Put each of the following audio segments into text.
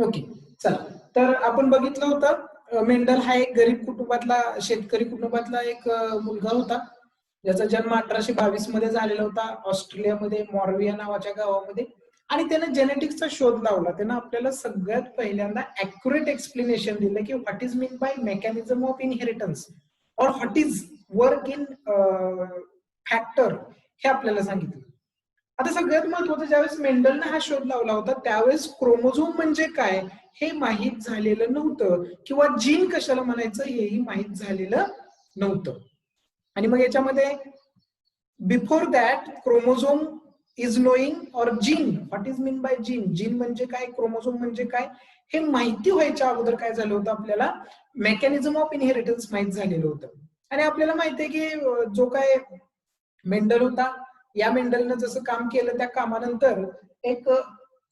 Okay, चला. तर आपण बघितलं होतं मेंडल हा एक गरीब कुटुंबातला, शेतकरी कुटुंबातला एक मुलगा होता, ज्याचा जन्म 1822 मध्ये झालेला होता ऑस्ट्रेलियामध्ये मॉर्विया नावाच्या गावामध्ये. आणि त्यानं जेनेटिक्सचा शोध लावला. त्यानं आपल्याला सगळ्यात पहिल्यांदा ॲक्युरेट एक्सप्लेनेशन दिलं की what is mean by mechanism of inheritance or what is work in factor, हे आपल्याला सांगितलं. आता सगळ्यात महत्वाचं, ज्यावेळेस मेंडलनं हा शोध लावला होता त्यावेळेस क्रोमोझोम म्हणजे काय हे माहीत झालेलं नव्हतं, किंवा जीन कशाला म्हणायचं हेही माहीत झालेलं नव्हतं. आणि मग याच्यामध्ये before that chromosome is knowing or gene, what is mean by gene, gene म्हणजे काय, क्रोमोझोम म्हणजे काय, हे माहिती व्हायच्या अगोदर काय झालं होतं, आपल्याला मेकॅनिझम ऑफ इनहेरिटन्स माहित झालेलं होतं. आणि आपल्याला माहिती आहे की जो काय मेंडल होता, या मेंडलनं जसं काम केलं त्या कामानंतर एक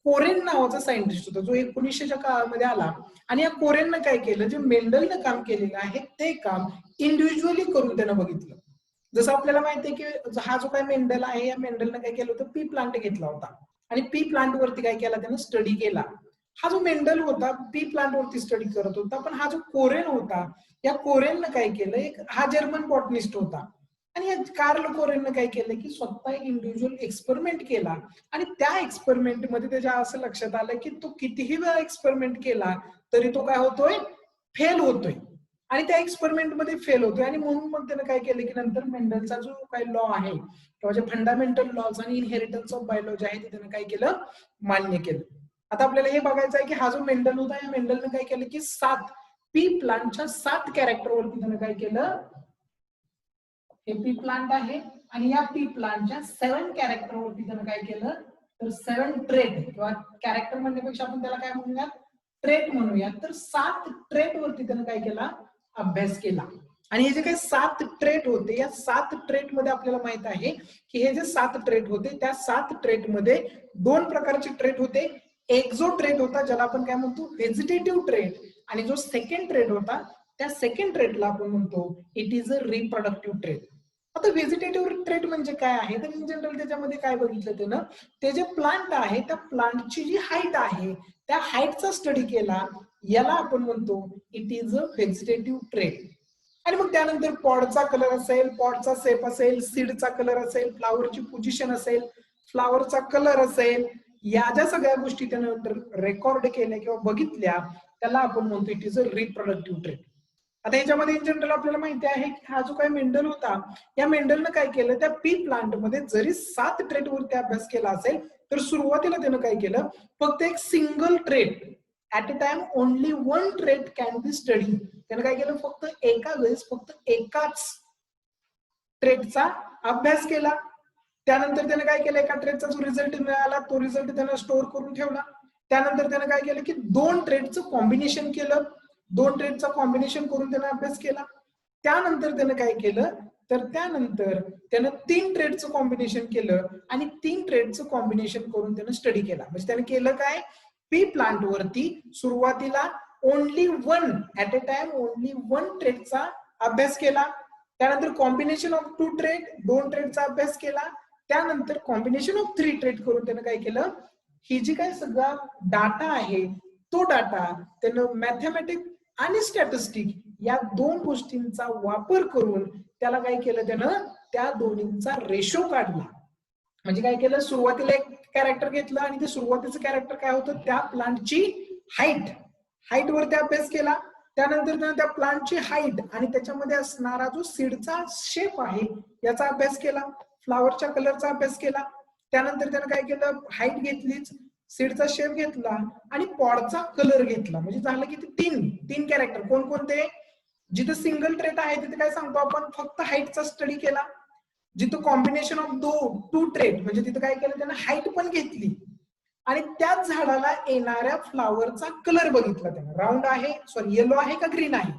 कोरेन नावाचा सायंटिस्ट होता जो 1900च्या काळामध्ये आला. आणि या कोरेननं काय केलं, जे मेंडलनं काम केलेलं आहे ते काम इंडिव्हिज्युअली करून त्यानं बघितलं. जसं आपल्याला माहिती आहे की हा जो काय मेंडल आहे, या मेंडलनं काय केलं होतं, पी प्लांट घेतला होता आणि पी प्लांट वरती काय केला, त्यानं स्टडी केला. हा जो मेंडल होता पी प्लांट वरती स्टडी करत होता, पण हा जो कोरेन होता, या कोरेननं काय केलं, एक हा जर्मन बॉटनिस्ट होता, आणि या कार्ल कोरेननं काय केलं की स्वतः एक इंडिव्हिज्युअल एक्सपेरिमेंट केला. आणि त्या एक्सपेरिमेंटमध्ये त्याच्या असं लक्षात आलं की तो कितीही वेळा एक्सपेरिमेंट केला तरी तो काय होतोय, फेल होतोय. आणि त्या एक्सपेरिमेंट मध्ये फेल होतोय. आणि म्हणून मग त्यानं काय केलं की नंतर मेंडलचा जो काही लॉ आहे किंवा जे फंडामेंटल लॉज आणि इनहेरिटन्स ऑफ बायोलॉजी आहे ते त्यानं काय केलं, मान्य केलं. आता आपल्याला हे बघायचं आहे की हा जो मेंडल होता, या मेंडलनं काय केलं की 7 पी प्लांटच्या 7 कॅरेक्टरवरती त्यानं काय केलं, हे पी प्लांट आहे आणि या पी प्लांटच्या 7 कॅरेक्टरवरती त्यानं काय केलं, तर 7 ट्रेट, किंवा कॅरेक्टर म्हणण्यापेक्षा आपण त्याला काय म्हणूयात, ट्रेट म्हणूयात. तर 7 ट्रेट वरती त्यानं काय केला, अभ्यास केला. आणि हे जे काही 7 ट्रेट होते, या 7 ट्रेट मध्ये आपल्याला माहित आहे की हे जे 7 ट्रेट होते, त्या 7 ट्रेट मध्ये 2 प्रकारचे ट्रेट होते. एक जो ट्रेट होता ज्याला आपण काय म्हणतो, व्हेजिटेटिव्ह ट्रेट, आणि जो सेकंड ट्रेट होता त्या सेकंड ट्रेटला आपण म्हणतो it is a reproductive trait. आता व्हेजिटेटिव्ह ट्रेट म्हणजे काय आहे, तर इन जनरल त्याच्यामध्ये काय बघितलं त्यानं, ते जे प्लांट आहे त्या प्लांटची जी हाईट आहे त्या हाईटचा स्टडी केला, याला आपण म्हणतो it is a vegetative trait. आणि मग त्यानंतर पॉडचा कलर असेल, पॉडचा शेप असेल, सीडचा कलर असेल, फ्लावरची पोझिशन असेल, फ्लावरचा कलर असेल, या ज्या सगळ्या गोष्टी त्यानं रेकॉर्ड केल्या किंवा बघितल्या त्याला आपण म्हणतो it is a reproductive trait. आता याच्यामध्ये इन जनरल आपल्याला माहिती आहे की हा जो काही मेंडल होता, या मेंडलनं काय केलं, त्या पी प्लांट मध्ये जरी 7 ट्रेट वरती अभ्यास केला असेल तर सुरुवातीला त्यानं काय केलं, फक्त एक single trait, at a time only 1 trait can be study. त्यानं काय केलं, फक्त एका वेळेस फक्त एकाच ट्रेटचा अभ्यास केला. त्यानंतर त्यानं काय केलं, एका ट्रेटचा जो रिझल्ट मिळाला तो रिझल्ट त्यानं स्टोअर करून ठेवला. त्यानंतर त्यानं काय केलं की 2 ट्रेटचं कॉम्बिनेशन केलं, 2 ट्रेटचा कॉम्बिनेशन करून त्यानं अभ्यास केला. त्यानंतर त्यानं काय केलं, तर त्यानंतर त्यानं 3 ट्रेटचं कॉम्बिनेशन केलं आणि 3 ट्रेटचं कॉम्बिनेशन करून त्यानं स्टडी केला. म्हणजे त्यानं केलं काय, पी प्लांट वरती सुरुवातीला only 1 at a time only 1 ट्रेटचा अभ्यास केला. त्यानंतर कॉम्बिनेशन ऑफ 2 ट्रेट, 2 ट्रेटचा अभ्यास केला. त्यानंतर कॉम्बिनेशन ऑफ 3 ट्रेट करून त्यानं काय केलं, ही जी काय सगळा डाटा आहे तो डाटा त्यानं मॅथमॅटिक आणि स्टॅटिस्टिक या 2 गोष्टींचा वापर करून त्याला काय केलं, त्यानं त्या दोन्हींचा रेशो काढला. म्हणजे काय केलं, सुरुवातीला एक कॅरेक्टर घेतलं आणि ते सुरुवातीचं कॅरेक्टर काय होतं, त्या प्लांटची हाईट, हाईट वरती अभ्यास केला. त्यानंतर त्यानं त्या प्लांटची हाईट आणि त्याच्यामध्ये असणारा जो सीडचा शेप आहे याचा अभ्यास केला, फ्लावरच्या कलरचा अभ्यास केला. त्यानंतर त्यानं काय केलं, हाईट घेतलीच, सीडचा शेप घेतला आणि पॉडचा कलर घेतला. म्हणजे झालं की तीन कॅरेक्टर. कोणकोणते, जिथं सिंगल ट्रेट आहे तिथे काय सांगतो आपण, फक्त हाईटचा स्टडी केला. जिथं कॉम्बिनेशन ऑफ 2 ट्रेट म्हणजे तिथं काय केलं, त्यानं हाईट पण घेतली आणि त्याच झाडाला येणाऱ्या फ्लावरचा कलर बघितला त्यानं, राऊंड आहे, सॉरी येलो आहे का ग्रीन आहे.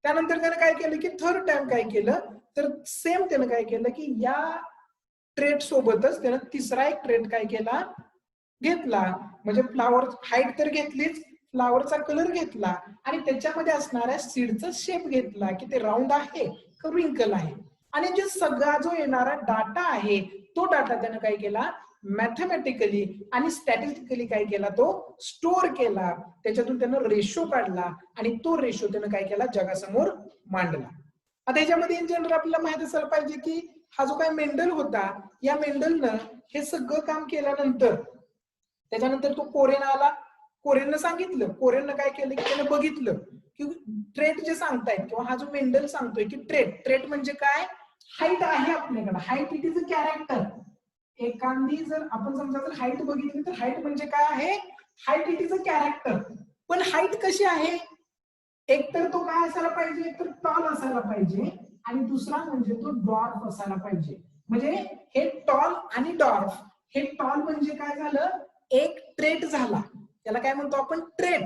त्यानंतर त्यानं काय केलं की थर्ड टाइम काय केलं, तर सेम त्यानं काय केलं की या ट्रेट सोबतच त्यानं तिसरा एक ट्रेट काय केला, घेतला. म्हणजे फ्लावर हाईट तर घेतलीच, फ्लावरचा कलर घेतला आणि त्याच्यामध्ये असणाऱ्या सीडचा शेप घेतला की ते राऊंड आहे का रिंकल आहे. आणि जे सगळा जो येणारा डाटा आहे तो डाटा त्यानं काय केला, मॅथमॅटिकली आणि स्टॅटिस्टिकली काय केला, तो स्टोअर केला, त्याच्यातून त्यानं रेशो काढला आणि तो रेशो त्यानं काय केला, जगासमोर मांडला. आता याच्यामध्ये इन जनरल आपल्याला माहित असायला पाहिजे की हा जो काय मेंडल होता, या मेंडलनं हे सगळं काम केल्यानंतर त्याच्यानंतर तो कोरेन आला. कोरेननं सांगितलं, कोरेननं काय केलं की त्यानं बघितलं की ट्रेट जे सांगतायत किंवा हा जो मेंडल सांगतोय की ट्रेट म्हणजे काय, हाईट आहे आपल्याकडे, height it is a character. एखादी जर आपण समजा जर हाईट बघितली तर हाईट म्हणजे काय आहे, height it is a character. पण हाईट कशी आहे, एक तर तो काय असायला पाहिजे, एक तर टॉल असायला पाहिजे आणि दुसरा म्हणजे तो डॉर्फ असायला पाहिजे. म्हणजे हे टॉल आणि डॉर्फ, हे टॉल म्हणजे काय झालं, एक ट्रेट झाला, त्याला काय म्हणतो आपण, ट्रेट.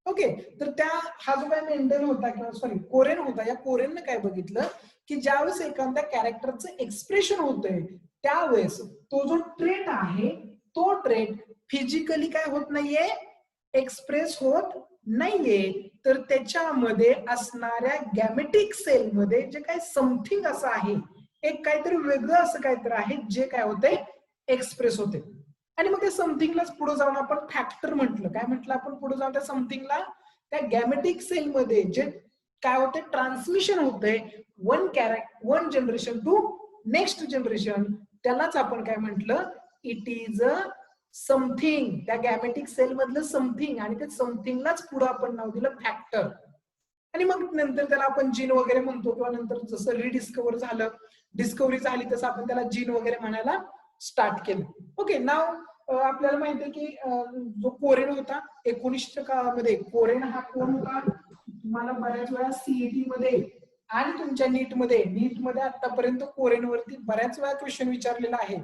ओके, तर त्या हा जो काय मेंडल होता किंवा सॉरी कोरेन होता, या कोरेनने काय बघितलं की ज्यावेळेस एखाद्या कॅरेक्टरचं एक्सप्रेशन होतंय त्यावेळेस तो जो ट्रेट आहे तो ट्रेट फिजिकली काय होत नाहीये, एक्सप्रेस होत नाहीये, तर त्याच्यामध्ये असणाऱ्या गॅमेटिक सेलमध्ये जे काही समथिंग असं आहे, एक काहीतरी वेगळं असं काहीतरी आहे जे काय होते, एक्सप्रेस होते. आणि मग त्या समथिंगलाच पुढे जाऊन आपण फॅक्टर म्हटलं. काय म्हटलं आपण पुढे जाऊन त्या समथिंगला, त्या गॅमेटिक सेलमध्ये जे काय होते, ट्रान्समिशन होते one generation to next generation, त्यालाच आपण काय म्हटलं, इट इज अ समथिंग. त्या गॅमेटिक सेल मधलं समथिंग, आणि त्या समथिंगलाच पुढे आपण नाव दिलं फॅक्टर. आणि मग नंतर त्याला आपण जीन वगैरे म्हणतो, किंवा नंतर जसं रिडिस्कवर झालं, डिस्कवरी झाली तसं आपण त्याला जीन वगैरे म्हणायला स्टार्ट केलं. ओके, नाव आपल्याला माहिती आहे की जो कोरेन होता 1900च्या काळामध्ये, कोरेन हा कोण होता, तुम्हाला बऱ्याच वेळा सीईटी मध्ये आणि तुमच्या नीटमध्ये आतापर्यंत कोरेन वरती बऱ्याच वेळा क्वेश्चन विचारलेला आहे.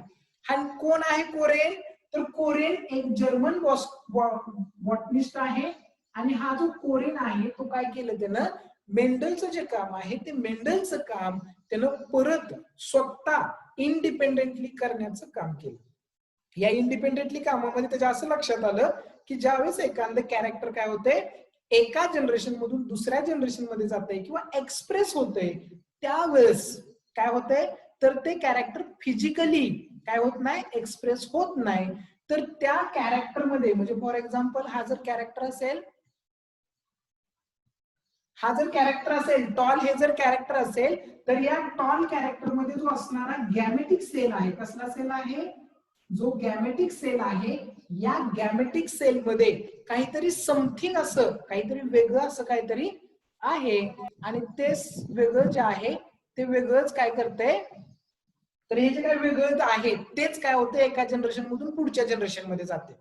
हा कोण आहे कोरेन, तर कोरेन एक जर्मन बॉटनिस्ट आहे. आणि हा जो कोरेन आहे तो काय केलं त्यानं, मेंडलचं जे काम आहे ते मेंडलचं काम त्यानं परत स्वतः इंडिपेंडेंटली करण्याचं काम केलं. या इंडिपेंडेंटली कामामध्ये त्याच्या असं लक्षात आलं की ज्यावेळेस एखादं कॅरेक्टर काय होते, एका जनरेशन मधून दुसऱ्या जनरेशन मध्ये जाते किंवा एक्सप्रेस होते, त्यावेळेस काय होते, तर ते कॅरेक्टर फिजिकली काय होत नाही, एक्सप्रेस होत नाही. तर त्या कॅरेक्टर मध्ये, म्हणजे फॉर एक्झाम्पल हा जर कॅरेक्टर असेल, टॉल हे जर कॅरेक्टर असेल, तर या टॉल कॅरेक्टर मध्ये जो असणारा गॅमेटिक सेल आहे, कसला सेल आहे, जो गॅमेटिक सेल आहे, या गॅमेटिक सेल मध्ये काहीतरी समथिंग असं, काहीतरी वेगळं असं काहीतरी आहे. आणि ते वेगळं जे आहे ते वेगळंच काय करते, तर हे जे काय वेगळं आहे तेच काय होतं, एका जनरेशन मधून पुढच्या जनरेशन मध्ये जाते.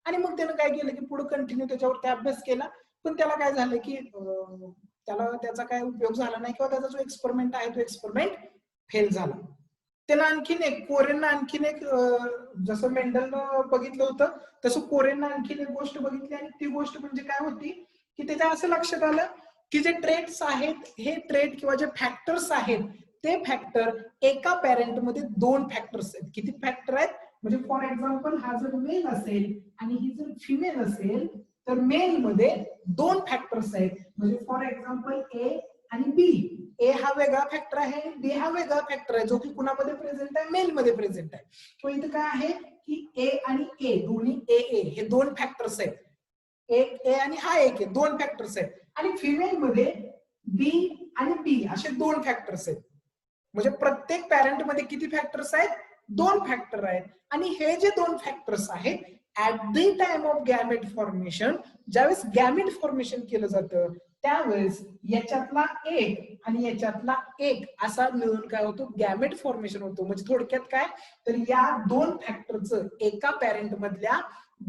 आणि मग त्यानं काय केलं की पुढे कंटिन्यू त्याच्यावरती अभ्यास केला, पण त्याला काय झालं की त्याला त्याचा काय उपयोग झाला नाही, किंवा त्याचा जो एक्सपेरिमेंट आहे तो एक्सपेरिमेंट फेल झाला. त्याला आणखीन एक कोरेननं आणखीन एक, जसं मेंडलनं बघितलं होतं तसं कोरेननं आणखीन एक गोष्ट बघितली, आणि ती गोष्ट म्हणजे काय होती की त्याच्या असं लक्षात आलं की जे ट्रेट्स आहेत, हे ट्रेट किंवा जे फॅक्टर्स आहेत, ते फॅक्टर एका पॅरेंट मध्ये दोन फॅक्टर्स आहेत. किती फॅक्टर आहेत, म्हणजे फॉर एक्झाम्पल हा जर मेल असेल आणि ही जर फिमेल असेल, तर मेल मध्ये दोन फॅक्टर्स आहेत. म्हणजे फॉर एक्झाम्पल ए आणि बी, ए हा वेगळा फॅक्टर आहे, बी हा वेगळा फॅक्टर आहे, जो की कुणामध्ये प्रेझेंट आहे, मेल मध्ये प्रेझेंट आहे. तो इथं काय आहे की ए आणि ए दोन्ही ए हे दोन फॅक्टर्स आहेत. एक ए आणि हा एक आहे, दोन फॅक्टर्स आहेत. आणि फिमेल मध्ये बी आणि बी असे दोन फॅक्टर्स आहेत. म्हणजे प्रत्येक पॅरेंट मध्ये किती फॅक्टर्स आहेत, दोन फॅक्टर आहेत. आणि हे जे दोन फॅक्टर्स आहेत, at the time of gamete formation, ज्यावेळेस गॅमेट फॉर्मेशन केलं जातं त्यावेळेस याच्यातला एक आणि याच्यातला एक असा मिळून काय होतो, गॅमेट फॉर्मेशन होतो. म्हणजे थोडक्यात काय, तर या दोन फॅक्टरचं, एका पॅरेंट मधल्या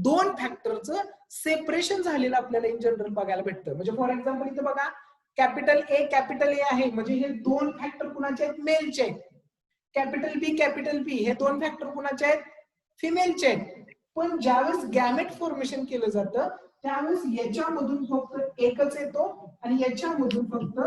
दोन फॅक्टरचं सेपरेशन झालेलं आपल्याला इन जनरल बघायला भेटतं. म्हणजे फॉर एक्झाम्पल इथे बघा, कॅपिटल ए आहे, म्हणजे हे दोन फॅक्टर कुणाचे आहेत, मेलचे आहेत. कॅपिटल बी हे दोन फॅक्टर कुणाचे आहेत, फिमेलचे आहेत. पण ज्यावेळेस गॅमेट फॉर्मेशन केलं जातं त्यावेळेस याच्यामधून फक्त एकच येतो आणि याच्यामधून फक्त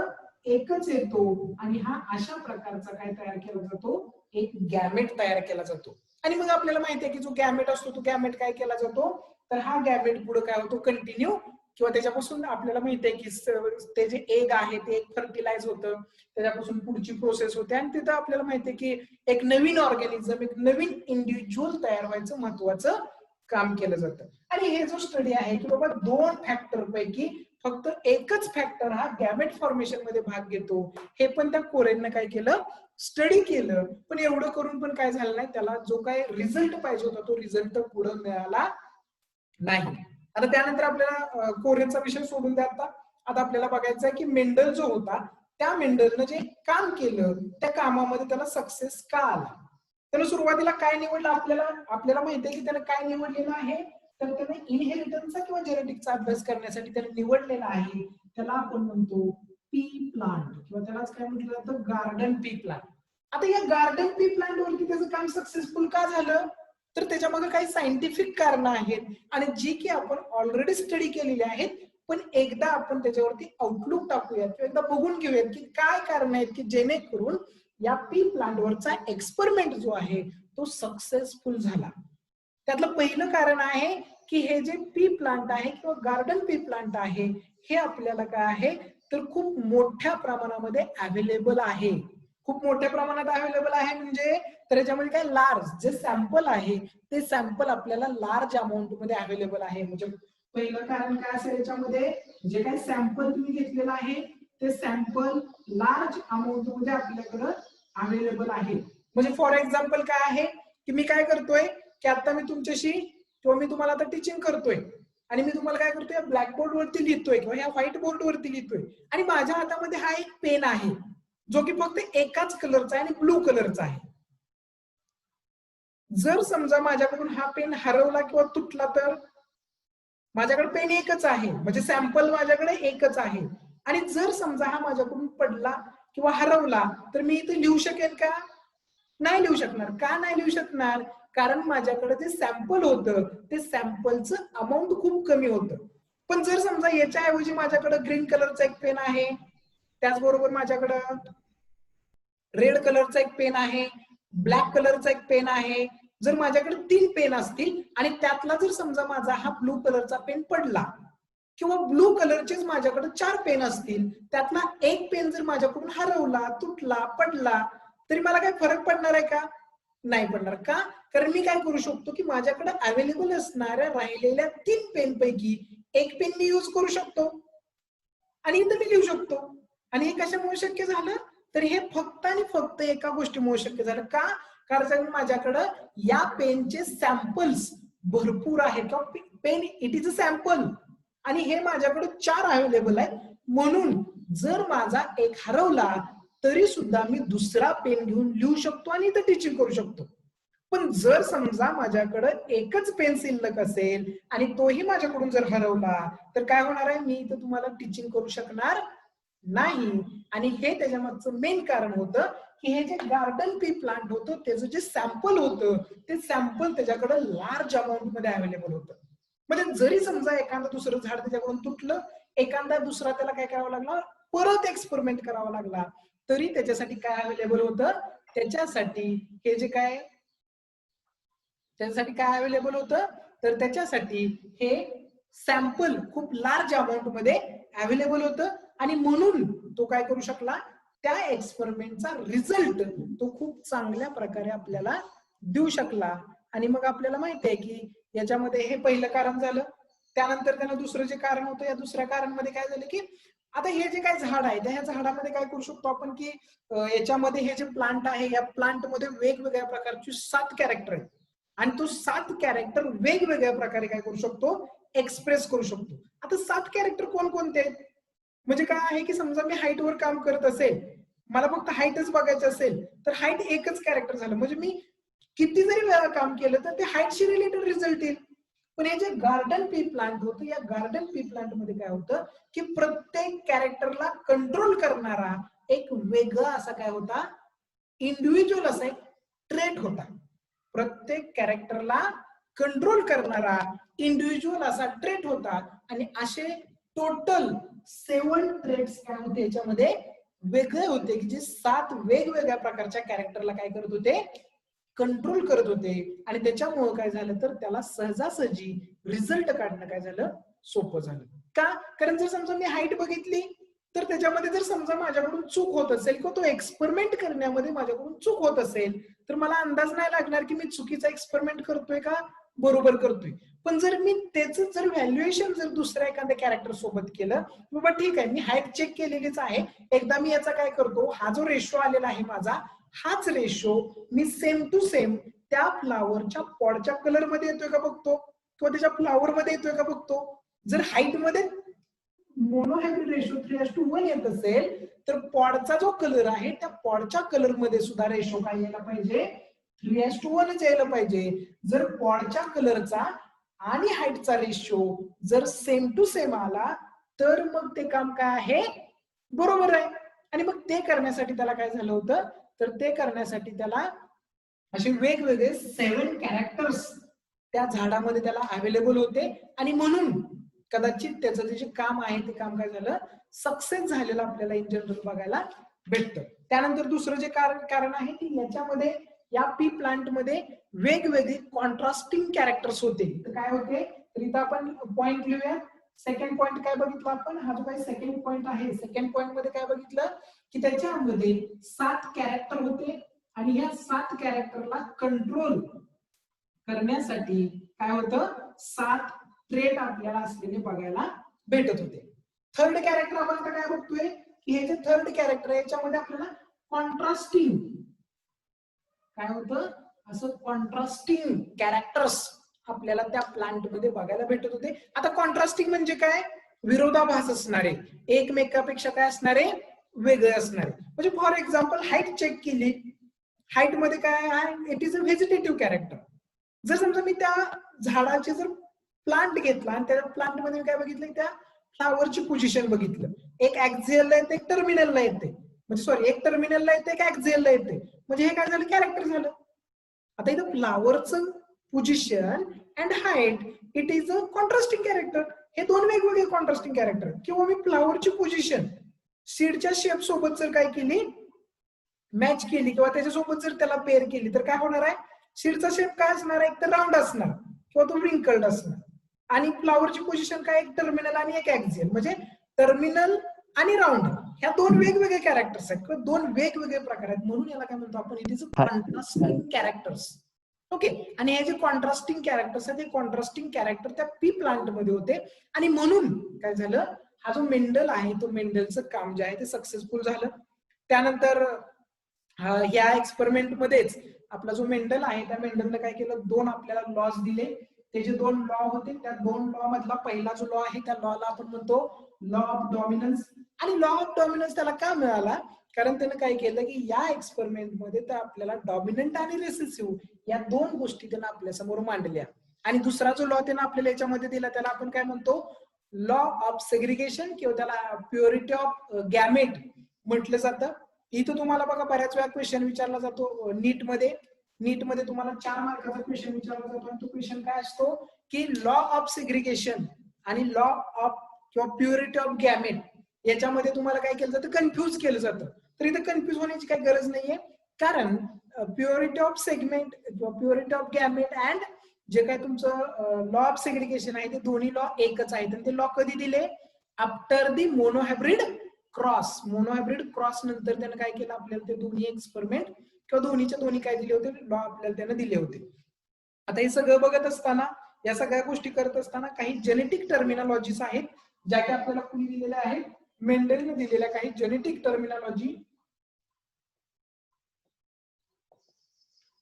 एकच येतो, आणि हा अशा प्रकारचा काय तयार केला जातो, एक गॅमेट तयार केला जातो. आणि मग आपल्याला माहिती आहे की जो गॅमेट असतो तो गॅमेट काय केला जातो, तर हा गॅमेट पुढे काय होतो, कंटिन्यू किंवा त्याच्यापासून आपल्याला माहिती आहे की ते जे एग आहे ते एक फर्टिलाइज होतं, त्याच्यापासून पुढची प्रोसेस होते आणि तिथं आपल्याला माहिती आहे की एक नवीन ऑर्गॅनिझम, एक नवीन इंडिव्हिज्युअल तयार व्हायचं महत्वाचं काम केलं जातं. आणि हे जो स्टडी आहे की बाबा 2 फॅक्टर पैकी फक्त एकच फॅक्टर हा गॅमेट फॉर्मेशन मध्ये भाग घेतो, हे पण त्या कोरेननं काय केलं, स्टडी केलं. पण एवढं करून पण काय झालं नाही, त्याला जो काय रिझल्ट पाहिजे होता तो रिझल्ट पुढे मिळाला नाही. आता त्यानंतर आपल्याला कोरेनचा विषय सोडून द्या. आता आपल्याला बघायचं आहे की मेंडल जो होता, त्या मेंडलनं जे काम केलं त्या कामामध्ये त्याला सक्सेस का आला. त्यानं सुरुवातीला काय निवडलं, आपल्याला माहिती आहे की त्यानं काय निवडलेलं आहे, तर त्याने इनहेरिटन्सचा किंवा जेनेटिक्सचा अभ्यास करण्यासाठी त्याने निवडलेला आहे, त्याला आपण म्हणतो पी प्लांट किंवा त्यालाच काय म्हटलं जातं, गार्डन पी प्लांट. आता या गार्डन पी प्लांट वरती त्याचं काम सक्सेसफुल का झालं, तर त्याच्यामागे काही सायंटिफिक कारण आहेत आणि जी की आपण ऑलरेडी स्टडी केलेली आहेत. पण एकदा आपण त्याच्यावरती आउटलुक टाकूयात किंवा एकदा बघून घेऊयात की काय कारण आहेत की जेणेकरून या पी प्लांटवरचा एक्सपेरिमेंट जो आहे तो सक्सेसफुल झाला. त्यातलं पहिलं कारण आहे की हे जे पी प्लांट आहे किंवा गार्डन पी प्लांट आहे हे आपल्याला काय आहे, तर खूप मोठ्या प्रमाणामध्ये अवेलेबल आहे. खूप मोठ्या प्रमाणात अवेलेबल आहे म्हणजे तर याच्यामध्ये काय लार्ज जे सॅम्पल आहे ते सॅम्पल आपल्याला लार्ज अमाऊंट मध्ये अवेलेबल आहे. म्हणजे पहिलं कारण काय असेल, याच्यामध्ये जे काही सॅम्पल तुम्ही घेतलेलं आहे ते सॅम्पल लार्ज अमाऊंट मध्ये आपल्याकडं अवेलेबल आहे. म्हणजे फॉर एक्झाम्पल काय आहे की मी काय करतोय की आता मी तुमच्याशी किंवा मी तुम्हाला आता टीचिंग करतोय आणि मी तुम्हाला काय करतोय, ब्लॅकबोर्ड वरती लिहितोय किंवा या व्हाईट बोर्ड वरती लिहितोय आणि माझ्या हातामध्ये हा एक पेन आहे जो की फक्त एकाच कलरचा आहे आणि ब्लू कलरचा आहे. जर समजा माझ्याकडून हा पेन हरवला किंवा तुटला तर माझ्याकडे पेन एकच आहे, म्हणजे सॅम्पल माझ्याकडे एकच आहे. आणि जर समजा हा माझ्याकडून पडला किंवा हरवला तर मी इथे लिहू शकेल का, नाही लिहू शकणार. का नाही लिहू शकणार, कारण माझ्याकडे जे सॅम्पल होतं ते सॅम्पलचं अमाऊंट खूप कमी होतं. पण जर समजा याच्याऐवजी माझ्याकडे ग्रीन कलरचा एक पेन आहे, त्याचबरोबर माझ्याकडं रेड कलरचा एक पेन आहे, ब्लॅक कलरचा एक पेन आहे, जर माझ्याकडे 3 पेन असतील आणि त्यातला जर समजा माझा हा ब्लू कलरचा पेन पडला किंवा ब्लू कलरचेच माझ्याकडे 4 पेन असतील, त्यातला एक पेन जर माझ्याकडून हरवला, तुटला, पडला तरी मला काय फरक पडणार आहे का, नाही पडणार. का, कारण मी काय करू शकतो की माझ्याकडे अवेलेबल असणाऱ्या राहिलेल्या 3 पेन पैकी एक पेन मी यूज करू शकतो आणि इथं मी लिहू शकतो. आणि हे कशामुळे शक्य झालं, तर हे फक्त आणि फक्त एका गोष्टीमुळे शक्य झालं. का, कारण माझ्याकडं या पेनचे सॅम्पल्स भरपूर आहेत. Pen it is a sample आणि हे माझ्याकडे 4 अवेलेबल आहेत. म्हणून जर माझा एक हरवला तरी सुद्धा मी दुसरा पेन घेऊन लिहू शकतो आणि इथं टीचिंग करू शकतो. पण जर समजा माझ्याकडे एकच पेन शिल्लक असेल आणि तोही माझ्याकडून जर हरवला तर काय होणार आहे, मी इथं तुम्हाला टीचिंग करू शकणार नाही. आणि हे त्याच्या मागचं मेन कारण होतं की हे जे गार्डन पी प्लांट होतं त्याचं जे सॅम्पल होतं ते सॅम्पल त्याच्याकडे लार्ज अमाऊंट मध्ये अवेलेबल होतं. म्हणजे जरी समजा एखादं दुसरं झाड त्याच्याकडून तुटलं, एखादा दुसरा त्याला काय करावं लागला, परत एक्सपेरिमेंट करावा लागला, तरी त्याच्यासाठी काय अवेलेबल होतं, त्याच्यासाठी हे जे काय त्याच्यासाठी काय अवेलेबल होतं, तर त्याच्यासाठी हे सॅम्पल खूप लार्ज अमाऊंट मध्ये अवेलेबल होतं आणि म्हणून तो काय करू शकला, त्या एक्सपेरिमेंटचा रिझल्ट तो खूप चांगल्या प्रकारे आपल्याला देऊ शकला. आणि मग आपल्याला माहिती आहे की याच्यामध्ये हे पहिलं कारण झालं. त्यानंतर त्यानं दुसरं जे कारण होतं, या दुसऱ्या कारणमध्ये काय झालं की आता हे जे काय झाड आहे, त्या ह्या झाडामध्ये काय करू शकतो आपण की याच्यामध्ये हे जे प्लांट आहे या प्लांट मध्ये वेगवेगळ्या प्रकारची 7 कॅरेक्टर आहेत आणि तो 7 कॅरेक्टर वेगवेगळ्या प्रकारे काय करू शकतो, एक्सप्रेस करू शकतो. आता 7 कॅरेक्टर कोणकोणते आहेत, म्हणजे काय आहे की समजा मी हाईट वर काम करत असेल, मला फक्त हाईटच बघायचं असेल तर हाईट एकच कॅरेक्टर झालं, म्हणजे मी किती जरी वेळा काम केलं तर ते हाईटशी रिलेटेड रिझल्ट येईल. पण हे जे गार्डन पी प्लांट होतं, या गार्डन पी प्लांट मध्ये काय होतं की प्रत्येक कॅरेक्टरला कंट्रोल करणारा एक वेगळा असा काय होता, इंडिव्हिज्युअल असा एक ट्रेट होता. प्रत्येक कॅरेक्टरला कंट्रोल करणारा इंडिव्हिज्युअल असा ट्रेट होता आणि असे टोटल 7 ट्रेट्स काय होते याच्यामध्ये वेगळे होते की जे 7 वेगवेगळ्या प्रकारच्या कॅरेक्टरला काय करत होते, कंट्रोल करत होते आणि त्याच्यामुळे काय झालं तर त्याला सहजासहजी रिझल्ट काढणं काय झालं सोपं झालं. का? कारण जर समजा मी हाईट बघितली तर त्याच्यामध्ये जर समजा माझ्याकडून चूक होत असेल किंवा तो एक्सपेरिमेंट करण्यामध्ये माझ्याकडून चूक होत असेल तर मला अंदाज नाही लागणार की मी चुकीचा एक्सपेरिमेंट करतोय का बरोबर करतोय. पण जर मी त्याचं जर व्हॅल्युएशन जर दुसऱ्या एखाद्या कॅरेक्टर सोबत केलं, बाबा ठीक आहे मी हाईट चेक केलेलीच आहे, एकदा मी याचा काय करतो, हा जो रेशो आलेला आहे माझा, हाच रेशो मी सेम टू सेम त्या फ्लावरच्या पॉडच्या कलर मध्ये येतोय का बघतो किंवा त्याच्या फ्लावर मध्ये येतोय का बघतो. जर हाईट मध्ये मोनोहायब्रिड रेशो 3:1 येत असेल तर पॉडचा जो कलर आहे त्या पॉडच्या कलर मध्ये सुद्धा रेशो काय यायला पाहिजे 3:1 यायला पाहिजे. जर पॉडच्या कलरचा आणि हाईटचा रेशो जर सेम टू सेम आला तर मग ते काम काय आहे बरोबर आहे. आणि मग ते करण्यासाठी त्याला काय झालं होतं तर ते करण्यासाठी त्याला असे वेगवेगळे 7 कॅरेक्टर्स त्या झाडामध्ये त्याला अवेलेबल होते आणि म्हणून कदाचित त्याचं जे काम आहे ते काम काय झालं सक्सेस झालेलं आपल्याला इन जनरल बघायला भेटतं. त्यानंतर दुसरं जे कारण आहे की याच्यामध्ये या पी प्लांट मध्ये वेगवेगळे कॉन्ट्रास्टिंग कॅरेक्टर्स होते. तर काय होते तर इथं आपण पॉइंट लिहूया. सेकंड पॉइंट काय बघितलं आपण, हा जो काही सेकंड पॉइंट आहे, सेकंड पॉइंट मध्ये काय बघितलं की त्याच्यामध्ये 7 कॅरेक्टर होते आणि या 7 कॅरेक्टरला कंट्रोल करण्यासाठी काय होतं 7 ट्रेट आपल्याला असलेले बघायला भेटत होते. थर्ड कॅरेक्टर आपण आता काय बघतोय की हे जे थर्ड कॅरेक्टर आहे याच्यामध्ये आपल्याला कॉन्ट्रास्टिंग काय होतं असं कॉन्ट्रास्टिंग कॅरेक्टर्स आपल्याला त्या प्लांट मध्ये बघायला भेटत होते. आता कॉन्ट्रास्टिंग म्हणजे काय, विरोधाभास असणारे, एकमेकापेक्षा काय असणारे वेगळे असणारे. म्हणजे फॉर एक्झाम्पल हाईट चेक केली, हाईट मध्ये काय आहे it is a vegetative character. जर समजा मी त्या झाडाचे जर प्लांट घेतला आणि त्या प्लांट मध्ये काय बघितलं त्या फ्लावरची पोझिशन बघितलं, एक ऍक्झियलला येते एक टर्मिनलला येते, म्हणजे सॉरी एक टर्मिनलला येते एक ऍक्झियलला येते, म्हणजे हे काय झालं कॅरेक्टर झालं. आता इथं फ्लावरचं position and height it is a contrasting character. हे दोन वेगवेगळे कॉन्ट्रास्टिंग कॅरेक्टर. किंवा मी फ्लावरची पोझिशन सीडच्या शेप सोबत जर काय केली मॅच केली किंवा त्याच्यासोबत जर त्याला पेअर केली तर काय होणार आहे, सीडचा शेप काय असणार आहे, एक तर राऊंड असणार किंवा तो रिंकल्ड असणार. आणि फ्लावरची पोझिशन काय एक टर्मिनल आणि एक ऍक्झियल, म्हणजे टर्मिनल आणि राऊंड ह्या दोन वेगवेगळे कॅरेक्टर्स आहेत किंवा दोन वेगवेगळे प्रकार आहेत. म्हणून याला काय म्हणतो आपण, it is contrasting characters. Okay. आणि हे जे कॉन्ट्रास्टिंग कॅरेक्टर्स आहेत ते कॉन्ट्रास्टिंग कॅरेक्टर त्या पी प्लांट मध्ये होते आणि म्हणून काय झालं, हा जो मेंडल आहे तो मेंडलचं काम जे आहे ते सक्सेसफुल झालं. त्यानंतर ह्या एक्सपेरिमेंट मध्येच आपला जो मेंडल आहे त्या मेंडलने काय केलं, दोन आपल्याला लॉज दिले. ते जे दोन लॉ होते त्या दोन लॉ मधला पहिला जो लॉ आहे त्या लॉला आपण म्हणतो लॉ ऑफ डॉमिनन्स. आणि लॉ ऑफ डॉमिनन्स त्याला का मिळाला, कारण त्यानं काय केलं की या एक्सपेरिमेंट मध्ये तर आपल्याला डॉमिनंट आणि रिसेसिव्ह या दोन गोष्टी त्यानं आपल्या समोर मांडल्या. आणि दुसरा जो लॉ त्यानं आपल्याला याच्यामध्ये दिला त्याला आपण काय म्हणतो लॉ ऑफ सेग्रिगेशन किंवा त्याला प्युरिटी ऑफ गॅमेट म्हटलं जातं. इथं तुम्हाला बघा बऱ्याच वेळा क्वेश्चन विचारला जातो नीटमध्ये तुम्हाला 4 मार्काचा क्वेश्चन विचारला जातो आणि तो क्वेश्चन काय असतो की लॉ ऑफ सेग्रिगेशन आणि लॉ ऑफ किंवा प्युरिटी ऑफ गॅमेट याच्यामध्ये तुम्हाला काय केलं जातं, कन्फ्युज केलं जातं. तर इथं कन्फ्युज होण्याची काही गरज नाहीये, कारण प्युरिटी ऑफ सेगमेंट किंवा प्युरिटी ऑफ गॅमेट अँड जे काय तुमचं लॉ ऑफ सेग्रिगेशन आहे ते दोन्ही लॉ एकच आहेत. आणि ते लॉ कधी दिले, after the monohybrid cross. Monohybrid cross नंतर त्यानं काय केलं, आपल्याला ते दोन्ही एक्सपेरिमेंट किंवा दोन्हीच्या दोन्ही काय दिले होते लॉ आपल्याला त्यानं दिले होते. आता हे सगळं बघत असताना या सगळ्या गोष्टी करत असताना काही जेनेटिक टर्मिनॉलॉजीज आहेत ज्या की आपल्याला कुणी दिलेल्या आहेत, मेंडलने दिलेल्या काही जेनेटिक टर्मिनॉलॉजी.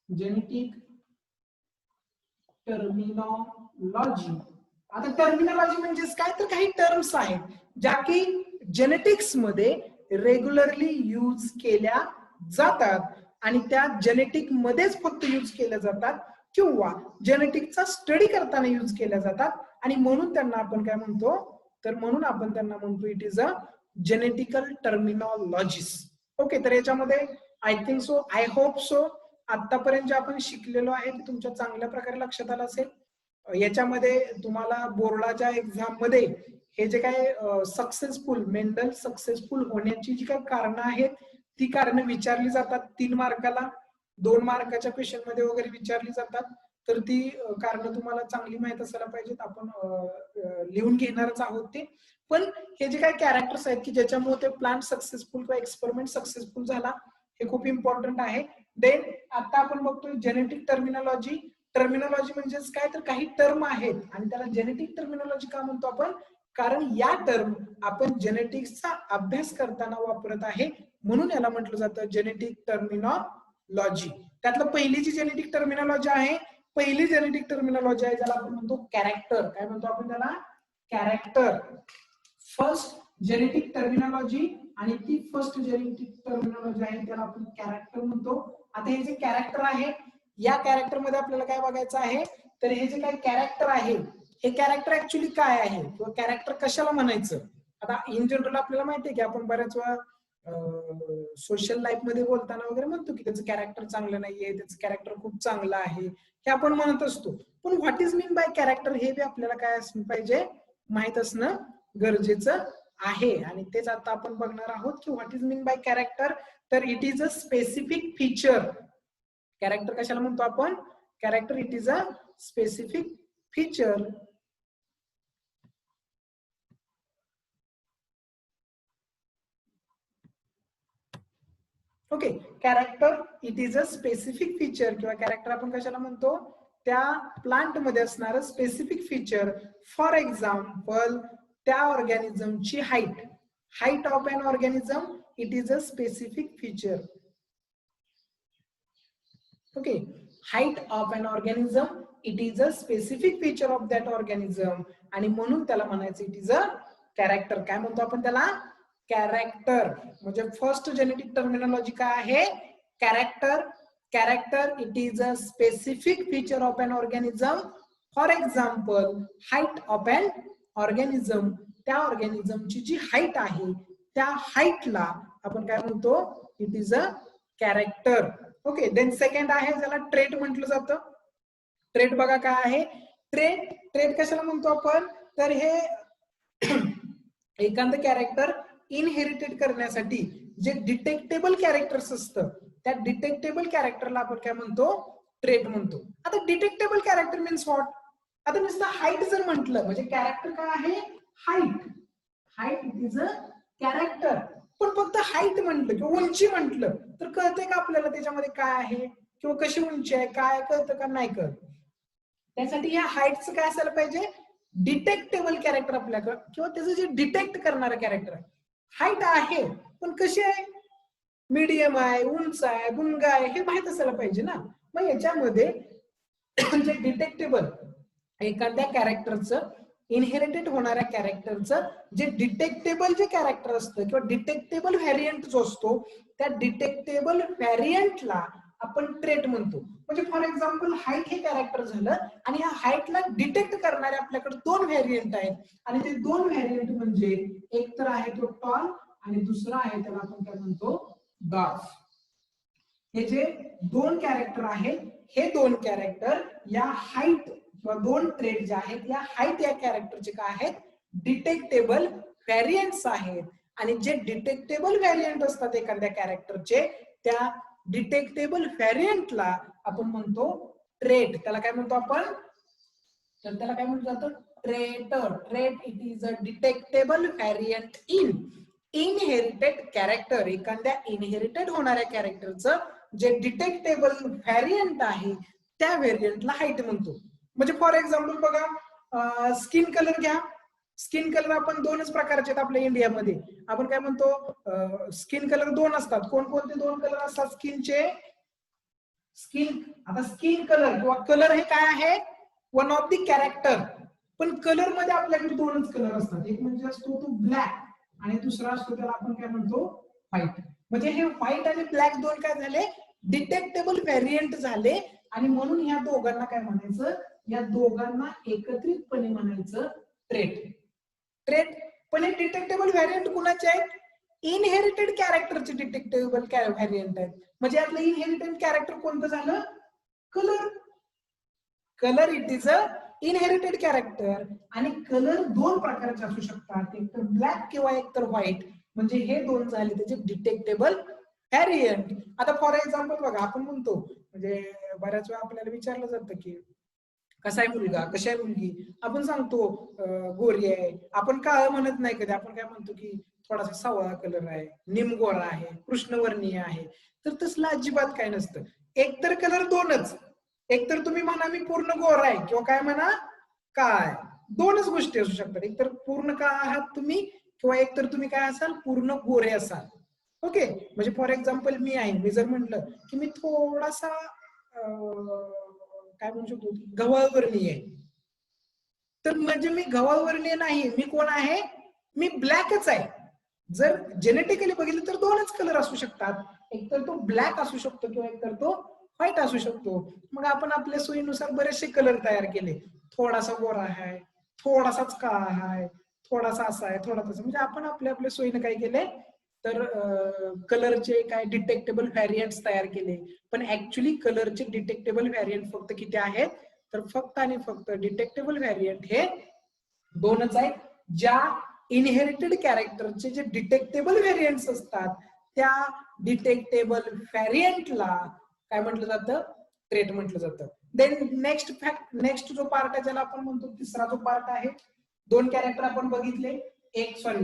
Genetic terminology. आता टर्मिनॉलॉजी म्हणजे काय, तर काही टर्म्स आहेत ज्या की जेनेटिक्स मध्ये रेग्युलरली यूज केल्या जातात आणि त्या जेनेटिक मध्येच फक्त यूज केल्या जातात किंवा जेनेटिकचा स्टडी करताना यूज केल्या जातात. आणि म्हणून त्यांना आपण काय म्हणतो, तर म्हणून आपण त्यांना म्हणतो it is a genetical terminologies. Okay. तर याच्यामध्ये I think so, I hope so आतापर्यंत जे आपण शिकलेलो आहे ते तुमच्या चांगल्या प्रकारे लक्षात आलं असेल. याच्यामध्ये तुम्हाला बोर्डाच्या एक्झाम मध्ये हे जे काय सक्सेसफुल मेंडल सक्सेसफुल होण्याची जी काही कारणं आहेत ती कारणं विचारली जातात 3 मार्काला. 2 मार्काच्या क्वेश्चन मध्ये वगैरे विचारली जातात, तर ती कारण तुम्हाला चांगली माहित असायला पाहिजेत. आपण लिहून घेणारच आहोत ते. पण हे जे काही कॅरेक्टर्स आहेत की ज्याच्यामुळे ते प्लांट सक्सेसफुल किंवा एक्सपेरिमेंट सक्सेसफुल झाला, हे खूप इम्पॉर्टंट आहे. देन आता आपण बघतोय जेनेटिक टर्मिनॉलॉजी. टर्मिनॉलॉजी म्हणजेच काय, तर काही टर्म आहेत आणि त्याला जेनेटिक टर्मिनॉलॉजी का म्हणतो आपण, कारण या टर्म आपण जेनेटिक्सचा अभ्यास करताना वापरत आहे, म्हणून याला म्हटलं जातं जेनेटिक टर्मिनॉलॉजी. त्यातलं पहिली जी जेनेटिक टर्मिनॉलॉजी आहे, पहिली जेनेटिक टर्मिनॉलॉजी आहे ज्याला आपण म्हणतो कॅरेक्टर. काय म्हणतो आपण त्याला, कॅरेक्टर. फर्स्ट जेनेटिक टर्मिनॉलॉजी, आणि ती फर्स्ट जेनेटिक टर्मिनॉलॉजी आहे त्याला आपण कॅरेक्टर म्हणतो. आता हे जे कॅरेक्टर आहे, या कॅरेक्टर मध्ये आपल्याला काय बघायचं आहे, तर हे जे काही कॅरेक्टर आहे, हे कॅरेक्टर ऍक्च्युली काय आहे किंवा कॅरेक्टर कशाला म्हणायचं. आता इन जनरल आपल्याला माहिती आहे की आपण बऱ्याच वेळा सोशल लाईफ मध्ये बोलताना वगैरे म्हणतो की त्याचं कॅरेक्टर चांगलं नाहीये, त्याचं कॅरेक्टर खूप चांगलं आहे, हे आपण म्हणत असतो. पण what is mean by character हे बी आपल्याला काय असणं पाहिजे, माहित असणं गरजेचं आहे. आणि तेच आता आपण बघणार आहोत की what is mean by character. तर it is a specific feature. Character कशाला म्हणतो आपण, character it is a specific feature. Okay, character it is a specific feature, किंवा कॅरेक्टर आपण कशाला म्हणतो, त्या प्लांट मध्ये असणारं स्पेसिफिक फीचर. फॉर एक्झाम्पल, त्या ऑर्गॅनिझमची height, height of an organism it is a specific feature. Okay, height of an organism it is a specific feature of that organism, आणि म्हणून त्याला म्हणायचं इट इज अ कॅरेक्टर. काय म्हणतो आपण त्याला, कॅरेक्टर. म्हणजे फर्स्ट जेनेटिक टर्मिनॉलॉजी काय आहे, character. Character it is a specific feature of an organism. For example, height of an organism, त्या ऑर्गॅनिझमची जी हाईट आहे त्या हाईटला आपण काय म्हणतो, it is a character. Okay, then second आहे ज्याला ट्रेट म्हटलं जातं. ट्रेट बघा काय आहे, ट्रेट. ट्रेट कशाला म्हणतो आपण, तर हे एखादं कॅरेक्टर इनहेरिटेड करण्यासाठी जे डिटेक्टेबल कॅरेक्टर्स असतं, त्या डिटेक्टेबल कॅरेक्टरला आपण काय म्हणतो, ट्रेट म्हणतो. आता डिटेक्टेबल कॅरेक्टर मीन्स व्हॉट. आता नुसतं हाईट जर म्हटलं म्हणजे कॅरेक्टर काय आहे, height. Height it is a character. पण फक्त हाईट म्हटलं किंवा उंची म्हटलं तर कळतंय का आपल्याला त्याच्यामध्ये काय आहे किंवा कशी उंची आहे, काय कळतं का नाही कळत. त्यासाठी या हाईटचं काय असायला पाहिजे, डिटेक्टेबल कॅरेक्टर आपल्याकडं, किंवा त्याचं जे डिटेक्ट करणारं कॅरेक्टर आहे. हाईट आहे पण कशी आहे, मीडियम आहे, उंच आहे, गुंगा आहे, हे माहित असायला पाहिजे ना. मग याच्यामध्ये जे डिटेक्टेबल एखाद्या कॅरेक्टरचं, इनहेरिटेड होणाऱ्या कॅरेक्टरचं जे डिटेक्टेबल जे कॅरेक्टर असतं किंवा डिटेक्टेबल व्हॅरियंट जो असतो, त्या डिटेक्टेबल व्हॅरियंटला आपण ट्रेट म्हणतो. म्हणजे फॉर एक्झाम्पल हाईट हे कॅरेक्टर झालं, आणि ह्या हाईटला डिटेक्ट करणारे आपल्याकडे 2 व्हॅरियंट आहेत, आणि ते 2 व्हॅरियंट म्हणजे एक तर आहे तो टॉल, आणि दुसरा आहे त्याला आपण काय म्हणतो, डॉर्फ. हे जे 2 कॅरेक्टर आहेत, हे 2 कॅरेक्टर या हाईट किंवा 2 ट्रेट जे आहेत, या हाईट या कॅरेक्टरचे काय आहेत, डिटेक्टेबल व्हॅरियंट्स आहेत. आणि जे डिटेक्टेबल व्हॅरियंट असतात एखाद्या कॅरेक्टरचे, त्या डिटेक्टेबल व्हॅरियंटला आपण म्हणतो ट्रेट. त्याला काय म्हणतो आपण, तर त्याला काय म्हणतो जातं, trait. Trait it is a detectable variant in inherited character. एखाद्या इनहेरिटेड होणाऱ्या कॅरेक्टरचं जे डिटेक्टेबल व्हॅरियंट आहे त्या व्हॅरियंटला हाईट म्हणतो. म्हणजे फॉर एक्झाम्पल बघा, स्किन कलर घ्या. स्किन कलर आपण 2च प्रकारचे आहेत आपल्या इंडियामध्ये. आपण काय म्हणतो, स्किन कलर 2 असतात. कोणकोणते 2 कलर असतात स्किनचे, स्किन. आता स्किन कलर किंवा कलर हे काय आहे, वन ऑफ द कॅरेक्टर. पण कलर मध्ये आपल्याकडे 2च कलर असतात. एक म्हणजे असतो तो ब्लॅक, आणि दुसरा असतो त्याला आपण काय म्हणतो, व्हाईट. म्हणजे हे व्हाईट आणि ब्लॅक 2 काय झाले, डिटेक्टेबल व्हॅरियंट झाले, आणि म्हणून ह्या दोघांना काय म्हणायचं, या दोघांना एकत्रितपणे म्हणायचं ट्रेट. ट्रेट. पण हे डिटेक्टेबल व्हॅरियंट कुणाचे आहेत, इनहेरिटेड कॅरेक्टरचे डिटेक्टेबल व्हॅरियंट आहेत. म्हणजे आपलं इनहेरिटेड कॅरेक्टर कोणतं झालं, colour. Colour it is a inherited character, आणि कलर 2 प्रकारचे असू शकतात, एक तर ब्लॅक किंवा एक तर व्हाईट. म्हणजे हे 2 झाले त्याचे डिटेक्टेबल व्हॅरियंट. आता फॉर एक्झाम्पल बघा, आपण म्हणतो म्हणजे बऱ्याच वेळा आपल्याला विचारलं जातं की कसा आहे मुलगा, कशा आहे मुलगी, आपण सांगतो गोरी आहे, आपण काळ म्हणत नाही कधी, आपण काय म्हणतो की थोडासा सावळा कलर आहे, निमगोरा आहे, कृष्णवर्णीय आहे. तर तसलं अजिबात काय नसतं. एकतर कलर दोनच, एकतर तुम्ही म्हणा मी पूर्ण गोरा आहे किंवा काय म्हणा काय, दोनच गोष्टी असू शकतात. एकतर पूर्ण काय आहात तुम्ही किंवा एकतर तुम्ही काय असाल पूर्ण गोरे असाल. ओके, म्हणजे फॉर एक्झाम्पल मी आहे, मी जर म्हटलं की मी थोडासा काय म्हणू शकतो गव्हाळवर्णीय आहे, तर म्हणजे मी गव्हाळवर्णीय नाही, मी कोण आहे, मी ब्लॅकच आहे. जर जेनेटिकली बघितलं तर दोनच कलर असू शकतात, एकतर तो ब्लॅक असू शकतो किंवा एकतर तो व्हाईट असू शकतो. मग आपण आपल्या सोयीनुसार बरेचसे कलर तयार केले, थोडासा गोरा आहे, थोडासाच काळा आहे, थोडासा असा आहे, थोडा तसा, म्हणजे आपण आपल्या आपल्या सोयीनं काय केले तर कलरचे काय डिटेक्टेबल व्हॅरियंट्स तयार केले. पण ऍक्च्युली कलरचे डिटेक्टेबल व्हॅरियंट फक्त किती आहेत, तर फक्त आणि फक्त डिटेक्टेबल व्हॅरियंट हे दोनच आहेत. ज्या इनहेरिटेड कॅरेक्टरचे जे डिटेक्टेबल व्हॅरियंट्स असतात त्या डिटेक्टेबल व्हॅरियंटला काय म्हटलं जातं, ट्रेट म्हटलं जातं. देन नेक्स्ट जो पार्ट आहे ज्याला आपण म्हणतो तिसरा जो पार्ट आहे, दोन कॅरेक्टर आपण बघितले,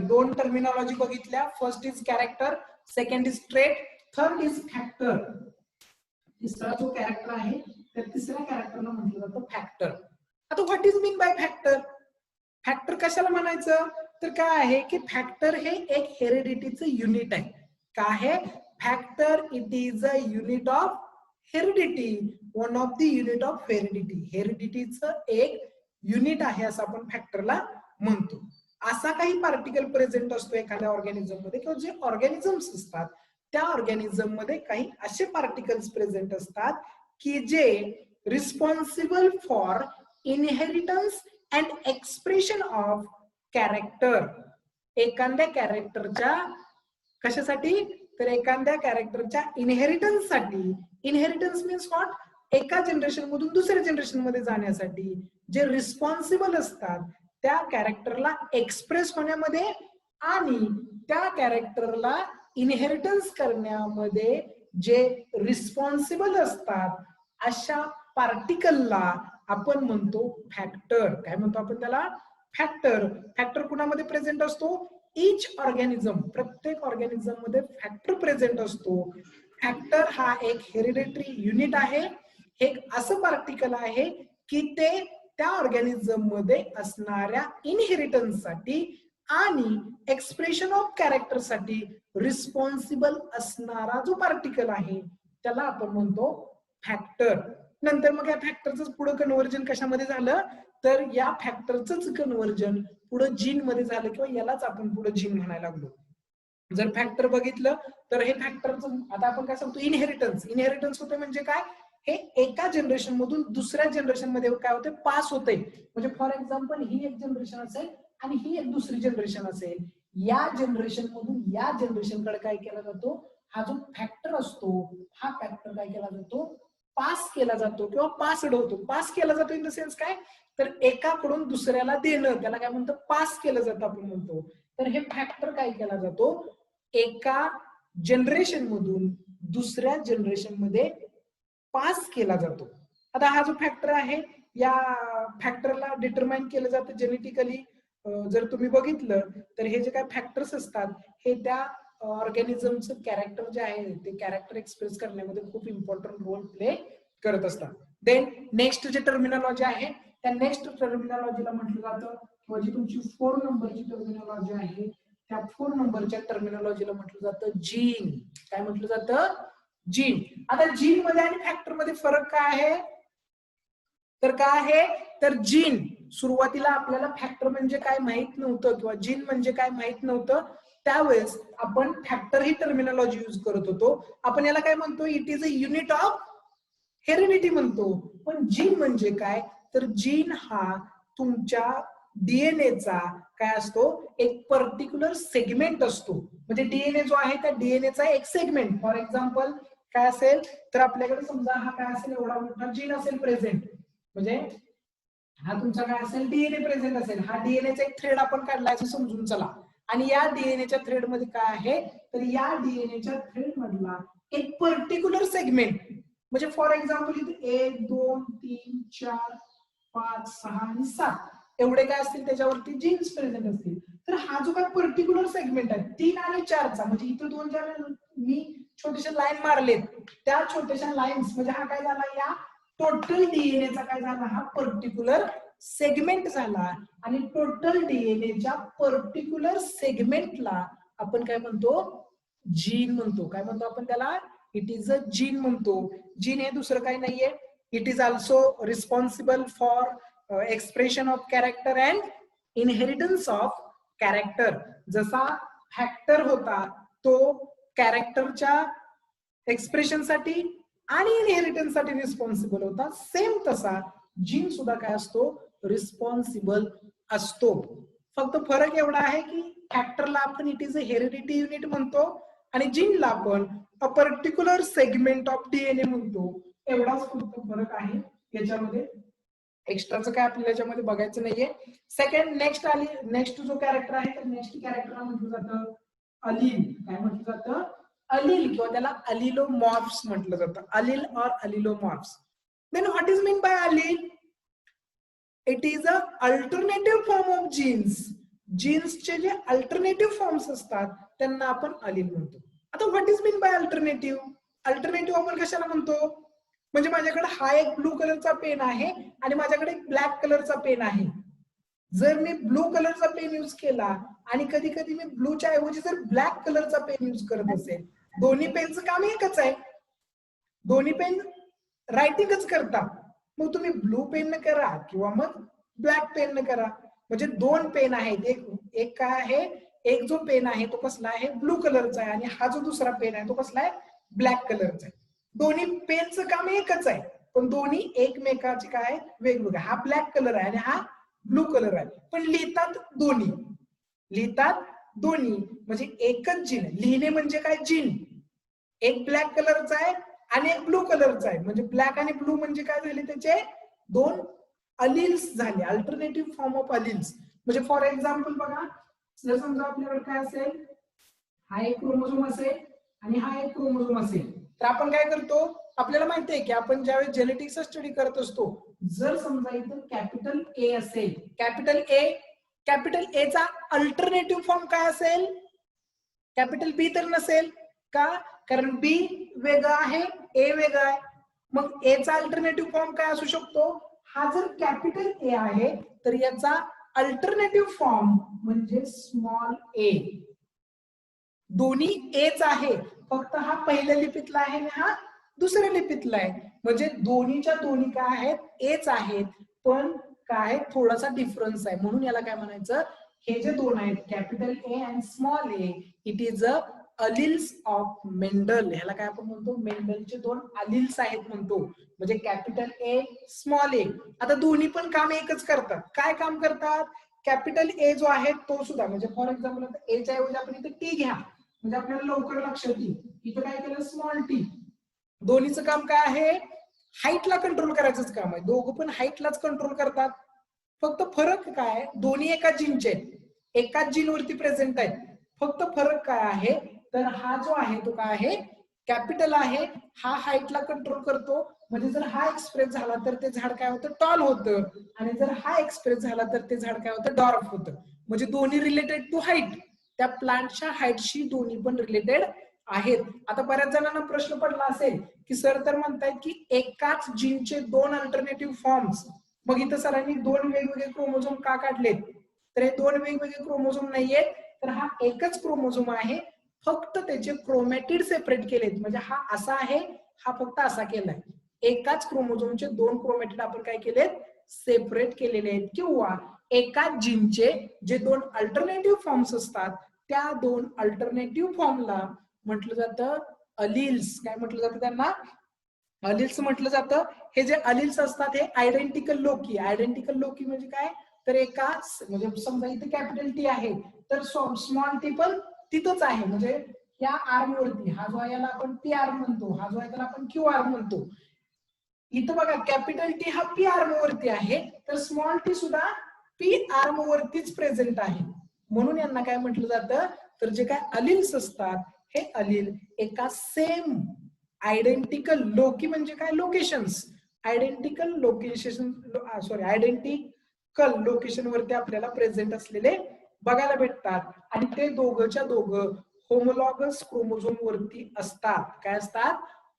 दोन टर्मिनॉलॉजी बघितल्या. First is character, second is trait, third is factor. तिसरा जो कॅरेक्टर आहे त्या तिसऱ्या कॅरेक्टरला म्हटलं जातं फॅक्टर. आता what is mean by factor? Factor कशाला म्हणायचं, तर काय आहे की फॅक्टर हे एक हेरिडिटीचं युनिट आहे. काय आहे factor? It is a unit of heredity, one of the unit of heredity. हेरिडिटीचं एक युनिट आहे असं आपण फॅक्टरला म्हणतो. असा काही पार्टिकल प्रेझेंट असतो एखाद्या ऑर्गॅनिझम मध्ये किंवा जे ऑर्गॅनिझम्स असतात त्या ऑर्गॅनिझम मध्ये काही असे पार्टिकल्स प्रेझेंट असतात की जे responsible for inheritance and expression of character. एखाद्या कॅरेक्टरच्या कशासाठी, तर एखाद्या कॅरेक्टरच्या इनहेरिटन्स साठी. इनहेरिटन्स मीन्स व्हॉट, एका जनरेशन मधून दुसऱ्या जनरेशन मध्ये जाण्यासाठी जे रिस्पॉन्सिबल असतात त्या कॅरेक्टरला एक्सप्रेस होण्यामध्ये आणि त्या कॅरेक्टरला इनहेरिटन्स करण्यामध्ये जे रिस्पॉन्सिबल असतात अशा पार्टिकलला आपण म्हणतो फॅक्टर. काय म्हणतो आपण त्याला? फॅक्टर. फॅक्टर कुणामध्ये प्रेझेंट असतो? इच ऑर्गॅनिझम, प्रत्येक ऑर्गॅनिझम मध्ये फॅक्टर प्रेझेंट असतो. फॅक्टर हा एक हेरिडिटरी युनिट आहे, हे असं पार्टिकल आहे की ते त्या ऑर्गॅनिझम मध्ये असणाऱ्या इनहेरिटन्स साठी आणि एक्सप्रेशन ऑफ कॅरेक्टर साठी रिस्पॉन्सिबल असणारा जो पार्टिकल आहे त्याला आपण म्हणतो फॅक्टर. नंतर मग या फॅक्टरचं पुढे कन्व्हर्जन कशामध्ये झालं, तर या फॅक्टरच कन्व्हर्जन पुढे जीन मध्ये झालं किंवा यालाच आपण पुढे जीन म्हणायला लागलो. जर फॅक्टर बघितलं तर हे फॅक्टरचं आता आपण काय सांगतो, इनहेरिटन्स. इनहेरिटन्स होते म्हणजे काय, हे एका जनरेशन मधून दुसऱ्या जनरेशन मध्ये काय होते, पास होते. म्हणजे फॉर एक्झाम्पल ही एक जनरेशन असेल आणि ही एक दुसरी जनरेशन असेल, या जनरेशन मधून या जनरेशन कडे काय केला जातो, हा जो फॅक्टर असतो हा फॅक्टर काय केला जातो, पास केला जातो किंवा पासड होतो. पास केला जातो इन द सेन्स काय, तर एकाकडून दुसऱ्याला देणं, त्याला काय म्हणतो, पास केलं जातं आपण म्हणतो. तर हे फॅक्टर काय केला जातो, एका जनरेशन मधून दुसऱ्या जनरेशन मध्ये पास केला जातो. आता हा जो फॅक्टर आहे या फॅक्टरला डिटरमाइन केलं जातं जेनेटिकली. जर तुम्ही बघितलं तर हे जे काय फॅक्टर्स असतात हे त्या ऑर्गॅनिझमचं कॅरेक्टर जे आहे ते कॅरेक्टर एक्सप्रेस करण्यामध्ये खूप इम्पॉर्टंट रोल प्ले करत असतात. देन नेक्स्ट जे टर्मिनॉलॉजी आहे त्या नेक्स्ट टर्मिनॉलॉजीला म्हटलं जातं, किंवा जी तुमची 4 नंबरची टर्मिनॉलॉजी आहे त्या 4 नंबरच्या टर्मिनॉलॉजीला म्हटलं जातं जीन. काय म्हटलं जातं, जीन. आता जीन मध्ये आणि फॅक्टर मध्ये फरक काय आहे, तर काय आहे, तर जीन सुरुवातीला आपल्याला फॅक्टर म्हणजे काय माहित नव्हतं किंवा जीन म्हणजे काय माहित नव्हतं, त्यावेळेस आपण फॅक्टर ही टर्मिनॉलॉजी यूज करत होतो. आपण याला काय म्हणतो, it is a unit of heredity म्हणतो. पण जीन म्हणजे काय, तर जीन हा तुमच्या डीएनएचा काय असतो, एक पर्टिक्युलर सेगमेंट असतो. म्हणजे डीएनए जो आहे त्या डीएनएचा एक सेगमेंट. फॉर एक्झाम्पल काय असेल, तर आपल्याकडे समजा हा काय असेल, एवढा मोठा जीन असेल प्रेझेंट, म्हणजे हा तुमचा काय असेल, डीएनए प्रेझेंट असेल. हा डीएनएचा एक थ्रेड आपण काढला असं समजून चला. आणि या डीएनएच्या थ्रेड मध्ये काय आहे, तर या डीएनएच्या थ्रेड मधला एक पर्टिक्युलर सेगमेंट, म्हणजे फॉर एक्झाम्पल इथे 1 2 3 4 5 6 आणि 7 एवढे काय असतील त्याच्यावरती जीन्स प्रेझेंट असतील. तर हा जो काय पर्टिक्युलर सेगमेंट आहे 3 आणि 4चा, म्हणजे इथं दोन ज्या मी छोटेसे लाईन मारलेत त्या छोट्याशा लाईन्स, म्हणजे हा काय झाला, या टोटल डीएनएचा काय झाला, हा पर्टिक्युलर सेगमेंट झाला. आणि टोटल डीएनएच्या पर्टिक्युलर सेगमेंटला आपण काय म्हणतो, जीन म्हणतो. काय म्हणतो आपण त्याला, इट इज अ जीन म्हणतो. जीन हे दुसरं काही नाहीये, it is also responsible for expression of character and inheritance of character. जसा फॅक्टर होता तो कॅरेक्टरच्या एक्सप्रेशन साठी आणि इनहेरिटन्स साठी रिस्पॉन्सिबल होता, सेम तसा जीन सुद्धा काय असतो, रिस्पॉन्सिबल असतो. फक्त फरक एवढा आहे की फॅक्टरला आपण it is a heredity unit म्हणतो आणि जीनला आपण a particular segment of DNA म्हणतो. एवढाच फक्त फरक आहे याच्यामध्ये, एक्स्ट्राचं काय आपल्याला याच्यामध्ये बघायचं नाहीये. सेकंड नेक्स्ट जो कॅरेक्टर आहे तर नेक्स्ट कॅरेक्टरला म्हटलं जातं अलील. काय म्हटलं जातं, अलील, किंवा त्याला अलिलोमॉर्फ्स म्हटलं जातं, allele or allelomorphs. Then what is mean by allele, it is a alternative form of genes. जीन्सचे जे अल्टरनेटिव्ह फॉर्म्स असतात त्यांना आपण अलील म्हणतो. आता what is mean bye alternative, alternative आपण कशाला म्हणतो, म्हणजे माझ्याकडे हा एक ब्लू कलरचा पेन आहे आणि माझ्याकडे एक ब्लॅक कलरचा पेन आहे. जर मी ब्लू कलरचा पेन यूज केला आणि कधी कधी मी ब्लूच्या ऐवजी जर ब्लॅक कलरचा पेन यूज करत असेल, दोन्ही पेनचं काम एकच आहे, दोन्ही पेन रायटिंगच करता. मग तुम्ही ब्लू पेन न करा किंवा मग ब्लॅक पेन न करा, म्हणजे दोन पेन आहेत, एक काय आहे, एक जो पेन आहे तो कसला आहे, ब्लू कलरचा आहे, आणि हा जो दुसरा पेन आहे तो कसला आहे, ब्लॅक कलरचा आहे. दोन्ही पेनचं काम एकच आहे पण दोन्ही एकमेकाचे काय वेगवेगळे. हा ब्लॅक कलर आहे आणि हा ब्लू कलर आहे, पण लिहितात दोन्ही, लिहितात दोन्ही, म्हणजे एकच जीन. लिहिणे म्हणजे काय, जीन एक ब्लॅक कलरचा आहे आणि एक ब्लू कलरचा आहे, म्हणजे ब्लॅक आणि ब्लू म्हणजे काय झाले, त्याचे दोन अलिल्स झाले, अल्टरनेटिव्ह फॉर्म ऑफ अलिल्स. म्हणजे फॉर एक्झाम्पल बघा, जर समजा आपल्याकडे काय असेल, हा एक क्रोमोझोम असेल आणि हा एक क्रोमोझोम असेल, तर आपण काय करतो, आपल्याला माहिती आहे की आपण ज्यावेळेस जेनेटिक्सचा स्टडी करत असतो, जर समजा इथं कॅपिटल ए असेल, कॅपिटल ए चा अल्टरनेटिव्ह फॉर्म काय असेल, कॅपिटल बी तर नसेल का, कारण बी वेगळा आहे, ए वेगळा आहे. मग ए चा अल्टरनेटिव्ह फॉर्म काय असू शकतो, हा जर कॅपिटल ए आहे तर याचा अल्टरनेटिव्ह फॉर्म म्हणजे स्मॉल ए. दोन्ही एच आहे, फक्त हा पहिल्या लिपीतला आहे आणि हा दुसऱ्या लिपीतला आहे, म्हणजे दोन्हीच्या दोन्ही काय आहेत, एच आहेत, पण काय थोडासा डिफरन्स आहे, म्हणून याला काय म्हणायचं, हे जे दोन आहेत capital A and small A, it is a alleles of Mendel. ह्याला काय आपण म्हणतो, मेंडलचे दोन अलिल्स आहेत म्हणतो, म्हणजे कॅपिटल ए स्मॉल ए. आता दोन्ही पण काम एकच करतात. काय काम करतात, कॅपिटल ए जो आहे तो सुद्धा, म्हणजे फॉर एक्झाम्पल आता ए च्या ऐवजी आपण इथे टी घ्या, म्हणजे आपल्याला लवकर लक्षात येईल. इथं काय केलं, स्मॉल टी. दोन्हीचं काम काय आहे, हाईटला कंट्रोल करायचंच काम आहे, दोघं पण हाईटलाच कंट्रोल करतात. फक्त फरक काय, दोन्ही एकाच जीनचे, एकाच जीनवरती प्रेझेंट आहेत. फक्त फरक काय आहे, तर हा जो आहे तो काय आहे, कॅपिटल आहे, हा हाईटला कंट्रोल करतो, म्हणजे जर हा एक्सप्रेस झाला तर ते झाड काय होतं, टॉल होतं, आणि जर हा एक्सप्रेस झाला तर ते झाड काय होतं, डॉर्फ होतं. म्हणजे दोन्ही रिलेटेड टू हाईट, त्या प्लांटच्या हाईटशी दोन्ही पण रिलेटेड आहेत. आता बऱ्याच जणांना प्रश्न पडला असेल की सर तर म्हणतायत की एकाच जीनचे दोन अल्टरनेटिव्ह फॉर्म्स, मग इथं सरांनी दोन वेगवेगळे क्रोमोझोम का काढलेत, तर हे दोन वेगवेगळे क्रोमोझोम नाहीयेत, तर हा एकच क्रोमोझोम आहे, फक्त त्याचे क्रोमॅटिड सेपरेट केलेत, म्हणजे हा असा आहे, हा फक्त असा केलाय. एकाच क्रोमोझोमचे दोन क्रोमॅटिड आपण काय केलेत, सेपरेट केलेले आहेत, किंवा एकाच जीनचे जे दोन अल्टरनेटिव्ह फॉर्म्स असतात त्या दोन अल्टरनेटिव्ह फॉर्मला म्हटलं जातं अलिल्स. काय म्हटलं जातं त्यांना, अलिल्स म्हटलं जातं. हे जे अलिल्स असतात हे आयडेंटिकल लोकी. आयडेंटिकल लोकी म्हणजे काय, तर एकाच, म्हणजे समजा इथे कॅपिटल टी आहे तर स्मॉल टी पण तिथंच आहे, म्हणजे या आर्म वरती, हा जो आहे याला आपण पी आर्म म्हणतो, हा जो आहे त्याला आपण क्यू आर्म म्हणतो. इथं बघा कॅपिटल टी हा पी आर्म वरती आहे, तर स्मॉल टी सुद्धा पी आर्म वरतीच प्रेझेंट आहे. म्हणून यांना काय म्हटलं जातं, तर जे काय अलिल्स असतात हे अलिल एका सेम आयडेंटिकल लोकी म्हणजे काय locations, identical location identical location वरती आपल्याला प्रेझेंट असलेले बघायला भेटतात आणि ते दोघंच्या दोघं होमोलॉगस क्रोमोझोम वरती असतात. काय असतात?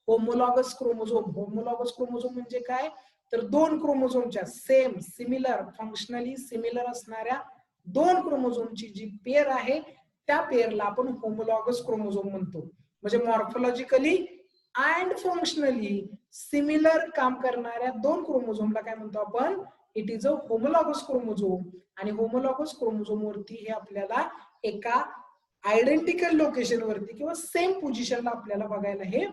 Homologous chromosome. होमोलॉगस क्रोमोझोम म्हणजे काय, तर दोन क्रोमोझोमच्या सेम सिमिलर फंक्शनली सिमिलर असणाऱ्या दोन क्रोमोझोमची जी पेअर आहे त्या पेअरला आपण होमोलॉगस क्रोमोझोम म्हणतो. म्हणजे मॉर्फोलॉजिकली अँड फंक्शनली सिमिलर काम करणाऱ्या दोन क्रोमोझोमला काय म्हणतो आपण, it is a homologous chromosome. आणि होमोलॉगस क्रोमोझोम वरती हे आपल्याला एका आयडेंटिकल लोकेशन वरती किंवा सेम पोझिशनला आपल्याला बघायला हे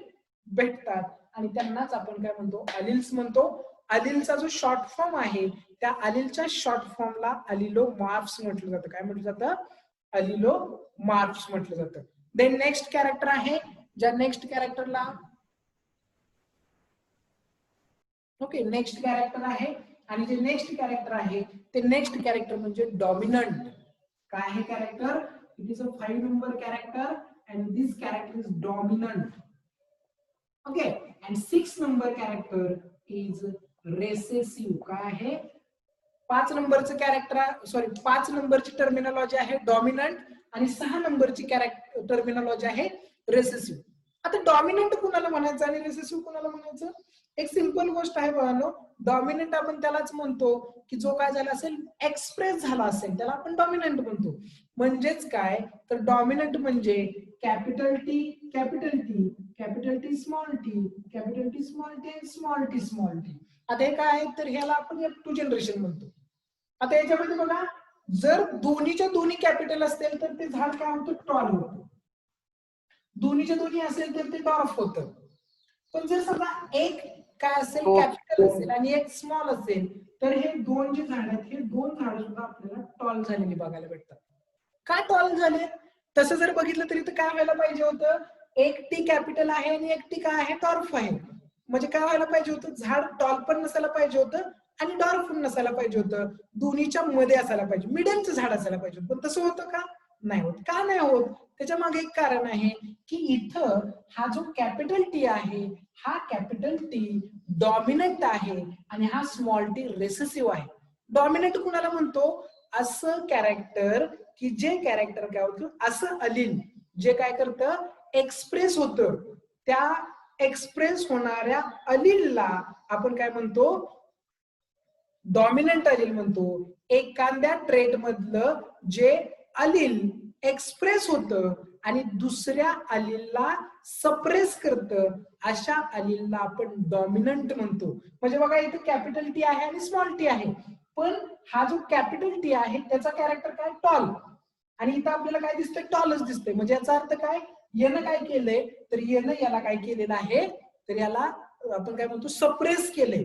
भेटतात आणि त्यांनाच आपण काय म्हणतो, अलिल्स म्हणतो. अलिलचा जो शॉर्ट फॉर्म आहे त्या अलिलच्या शॉर्ट फॉर्मला अलिलोमार्फ्स म्हटलं जातं. काय म्हटलं जातं? अलिलोमार्फ्स म्हटलं जातं. देन नेक्स्ट कॅरेक्टर आहे, ज्या नेक्स्ट कॅरेक्टरला ओके नेक्स्ट कॅरेक्टर आहे आणि जे नेक्स्ट कॅरेक्टर आहे ते नेक्स्ट कॅरेक्टर म्हणजे डॉमिनंट. काय आहे character? It is a 5 number character and this character is dominant. Okay and 6 number character is recessive. काय आहे? 5 नंबरचं कॅरेक्टर सॉरी 5 नंबरची टर्मिनॉलॉजी आहे डॉमिनंट आणि 6 नंबरची टर्मिनॉलॉजी आहे रेसेसिव्ह. आता डॉमिनंट कुणाला म्हणायचं आणि रेसेसिव्ह कुणाला म्हणायचं? एक सिंपल गोष्ट आहे बघानो, डॉमिनंट आपण त्यालाच म्हणतो की जो काय झाला असेल एक्सप्रेस झाला असेल त्याला आपण डॉमिनंट म्हणतो. म्हणजेच काय, तर डॉमिनंट म्हणजे capital T capital T capital T small T capital T small T small T small T. आता हे काय आहे, तर ह्याला आपण F2 जनरेशन म्हणतो. आता याच्यामध्ये बघा, जर दोन्हीच्या दोन्ही कॅपिटल असतील तर ते झाड काय होतं, टॉल होतं. दोन्हीच्या दोन्ही असेल तर ते डॉर्फ होतं. पण जर समजा एक काय असेल कॅपिटल असेल आणि एक स्मॉल असेल तर हे दोन जे झाड आहेत हे दोन झाड सुद्धा आपल्याला टॉल झालेली बघायला भेटतात. काय टॉल झाले? तसं जर बघितलं तरी तर काय व्हायला पाहिजे होतं, एक टी कॅपिटल आहे आणि एक टी काय आहे, डॉर्फ आहे. म्हणजे काय व्हायला पाहिजे होतं, झाड टॉल पण नसायला पाहिजे होतं आणि डॉर्फ पण नसायला पाहिजे होतं, दोन्हीच्या मध्ये असायला पाहिजे, मिडलचं झाड असायला पाहिजे होतं. पण तसं होतं का? नाही होत. का नाही होत? त्याच्या मागे एक कारण आहे की इथं हा जो कॅपिटल टी आहे हा कॅपिटल टी डॉमिनंट आहे आणि हा स्मॉल टी रेसेसिव्ह आहे. डॉमिनंट कुणाला म्हणतो? असं कॅरेक्टर की जे कॅरेक्टर काय होतं, असं अलिल जे काय करतं, एक्सप्रेस होतं, त्या एक्सप्रेस होणाऱ्या अलिलला आपण काय म्हणतो, डॉमिनंट अलिल म्हणतो. एखाद्या ट्रेट मधलं जे अलिल एक्सप्रेस होतं आणि दुसऱ्या अलिलला सप्रेस करतं अशा अलिलला आपण डॉमिनंट म्हणतो. म्हणजे बघा इथे कॅपिटल टी आहे आणि स्मॉल टी आहे, पण हा जो कॅपिटल टी आहे त्याचा कॅरेक्टर काय, टॉल. आणि इथं आपल्याला काय दिसतंय, टॉलच दिसतंय. म्हणजे याचा अर्थ काय, यानं काय केलंय, तर यानं याला काय केलेलं आहे, तर याला आपण काय म्हणतो, सप्रेस केलंय.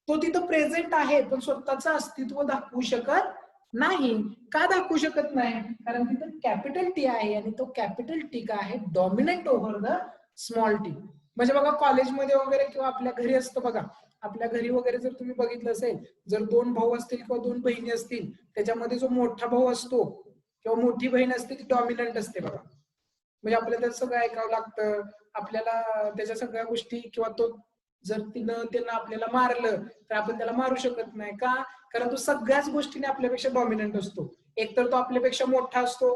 तो तिथं प्रेझेंट आहे पण स्वतःचं अस्तित्व दाखवू शकत नाही. का दाखवू शकत नाही? कारण तिथं कॅपिटल टी आहे आणि तो कॅपिटल टी का आहे, dominant over the small T. म्हणजे बघा कॉलेजमध्ये वगैरे किंवा आपल्या घरी असतं बघा, आपल्या घरी वगैरे जर तुम्ही बघितलं असेल, जर दोन भाऊ असतील किंवा दोन बहिणी असतील, त्याच्यामध्ये जो मोठा भाऊ असतो किंवा मोठी बहीण असते ती डॉमिनंट असते बघा. म्हणजे आपल्याला त्याचं सगळं ऐकावं लागतं, आपल्याला त्याच्या सगळ्या गोष्टी, किंवा तो जर त्यांना आपल्याला मारलं तर आपण त्याला मारू शकत नाही. का? कारण तो सगळ्याच गोष्टीने आपल्यापेक्षा डॉमिनंट असतो. एकतर तो आपल्यापेक्षा मोठा असतो,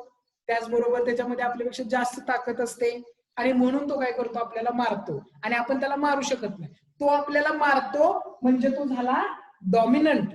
त्याचबरोबर त्याच्यामध्ये आपल्यापेक्षा जास्त ताकद असते आणि म्हणून तो काय करतो, आपल्याला मारतो आणि आपण त्याला मारू शकत नाही. तो आपल्याला मारतो म्हणजे तो झाला डॉमिनंट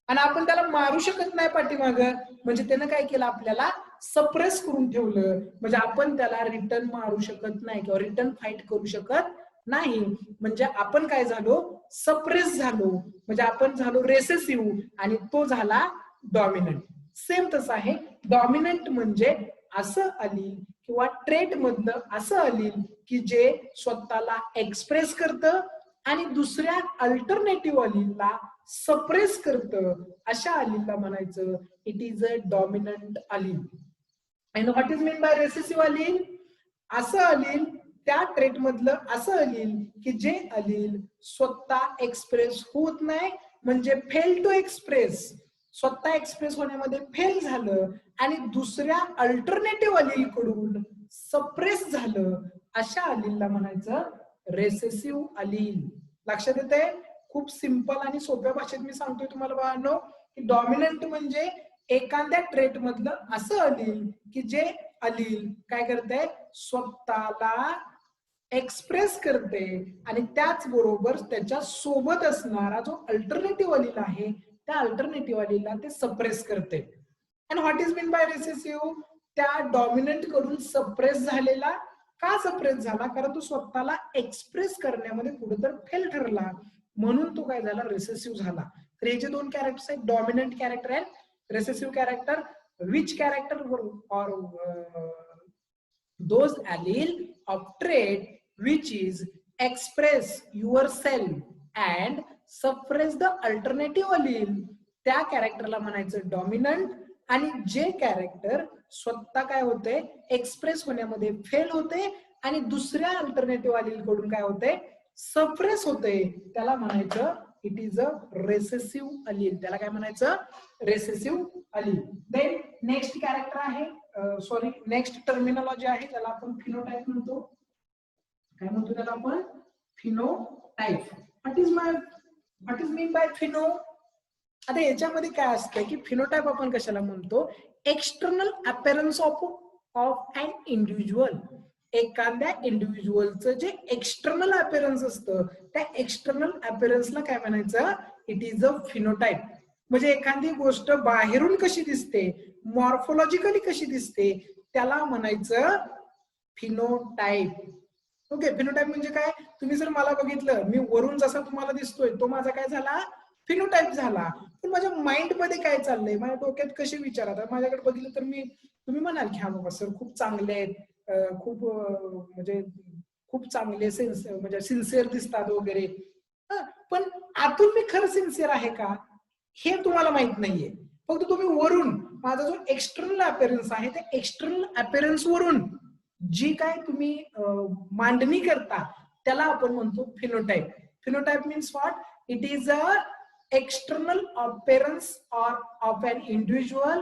आणि आपण त्याला मारू शकत नाही पाठीमागं, म्हणजे त्यानं काय केलं, आपल्याला सप्रेस करून ठेवलं. म्हणजे आपण त्याला रिटर्न मारू शकत नाही किंवा रिटर्न फाईट करू शकत नाही. म्हणजे आपण काय झालो, सप्रेस झालो. म्हणजे आपण झालो रेसेसिव्ह आणि तो झाला डॉमिनंट. सेम तसं आहे, डॉमिनंट म्हणजे असं अलील किंवा ट्रेट मधलं असं अलील की जे स्वतःला एक्सप्रेस करतं आणि दुसऱ्या अल्टरनेटिव्ह अलीलला सप्रेस करतं, अशा अलीलला म्हणायचं it is a dominant allele. And what is mean by recessive allele? असं अलील, त्या ट्रेट मधलं असं अलील की जे अलील स्वतः एक्सप्रेस होत नाही, म्हणजे फेल टू एक्सप्रेस, स्वतः एक्सप्रेस होण्यामध्ये फेल झालं आणि दुसऱ्या अल्टरनेटिव्ह अलील कडून सप्रेस झालं अशा अलीलला म्हणायचं रेसेसिव्ह अलील. लक्षात येते? खूप सिंपल आणि सोप्या भाषेत मी सांगतोय तुम्हाला बाळांनो की डॉमिनंट म्हणजे एखाद्या ट्रेट मधलं असं अलील की जे अलील काय करते, स्वतःला एक्सप्रेस करते आणि त्याचबरोबर त्याच्या सोबत असणारा जो अल्टरनेटिव्ह अलील आहे त्या अल्टरनेटिव्ह अलीलला ते सप्रेस करते. And what is mean by recessive? त्या डॉमिनंट कडून सप्रेस झालेला. का सप्रेस झाला? कारण तो स्वतःला एक्सप्रेस करण्यामध्ये कुठेतरी फेल ठरला म्हणून तो काय झाला, रेसेसिव्ह झाला. तर हे जे दोन कॅरेक्टर्स आहेत, dominant character and recessive character. Which character और those allele of trait which is express yourself and suppress the alternative allele त्या कॅरेक्टरला म्हणायचं डॉमिनंट. आणि जे कॅरेक्टर स्वतः काय होते, एक्सप्रेस होण्यामध्ये फेल होते आणि दुसऱ्या अल्टरनेटिव्ह अलील कडून काय होते, सप्रेस होते, त्याला म्हणायचं it is a recessive allele. त्याला काय म्हणायचं, recessive allele. Then next character आहे, सॉरी नेक्स्ट टर्मिनॉलॉजी आहे त्याला आपण फिनोटाइप म्हणतो. काय म्हणतो त्याला आपण, phenotype. What is mean by pheno? आता याच्यामध्ये काय असतं की फिनोटाइप आपण कशाला म्हणतो, external appearance of an individual. एखाद्या इंडिव्हिज्युअलचं जे एक्सटर्नल अपीअरन्स असतं त्या एक्सटर्नल अपीअरन्सला काय म्हणायचं, इट इज अ फिनोटाइप. म्हणजे एखादी गोष्ट बाहेरून कशी दिसते, मॉर्फोलॉजिकली कशी दिसते, त्याला म्हणायचं फिनोटाइप. ओके, फिनोटाइप म्हणजे काय, तुम्ही जर मला बघितलं, मी वरून जसा तुम्हाला दिसतोय तो माझा काय झाला, फिनोटाइप झाला. पण माझ्या माइंड मध्ये काय चाललंय, माझ्या डोक्यात कसे विचार, आता माझ्याकडे बघितलं तर तुम्ही म्हणाल की हा बाबा सर खूप चांगले आहेत, खूप म्हणजे खूप चांगले म्हणजे सिन्सिअर दिसतात वगैरे. पण आतून मी खरं सिन्सिअर आहे का हे तुम्हाला माहित नाहीये. फक्त तुम्ही वरून माझा जो एक्सटर्नल अपीअरन्स आहे त्या एक्सटर्नल अपीअरन्स वरून जी काय तुम्ही मांडणी करता त्याला आपण म्हणतो phenotype. Phenotype means what, it is a external appearance or of an individual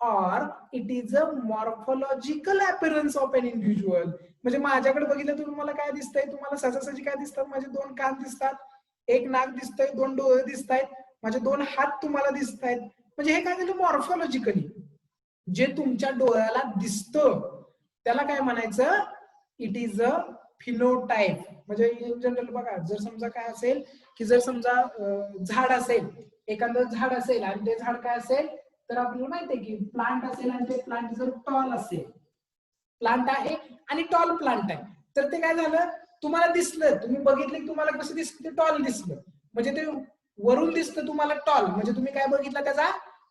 or it is a morphological appearance of an individual. म्हणजे माझ्याकडे बघितलं तुम्ही मला काय दिसतंय, तुम्हाला सहजासहजी काय दिसतात, माझे दोन कान दिसतात, एक नाक दिसतंय, दोन डोळे दिसतायत, माझे दोन हात तुम्हाला दिसतायत. म्हणजे हे काय झालं, मॉर्फोलॉजिकली जे तुमच्या डोळ्याला दिसतं त्याला काय म्हणायचं, इट इज अ फिनोटाइप. म्हणजे इन जनरल बघा, जर समजा काय असेल की जर समजा झाड असेल, एखादं झाड असेल आणि ते झाड काय असेल तर आपल्याला माहितीये की प्लांट असेल आणि ते प्लांट जर टॉल असेल, प्लांट आहे आणि टॉल प्लांट आहे, तर ते काय झालं, तुम्हाला दिसलं, तुम्ही बघितलं की तुम्हाला कसं दिसतं, ते टॉल दिसलं. म्हणजे ते वरून दिसतं तुम्हाला टॉल, म्हणजे तुम्ही काय बघितलं, त्याचा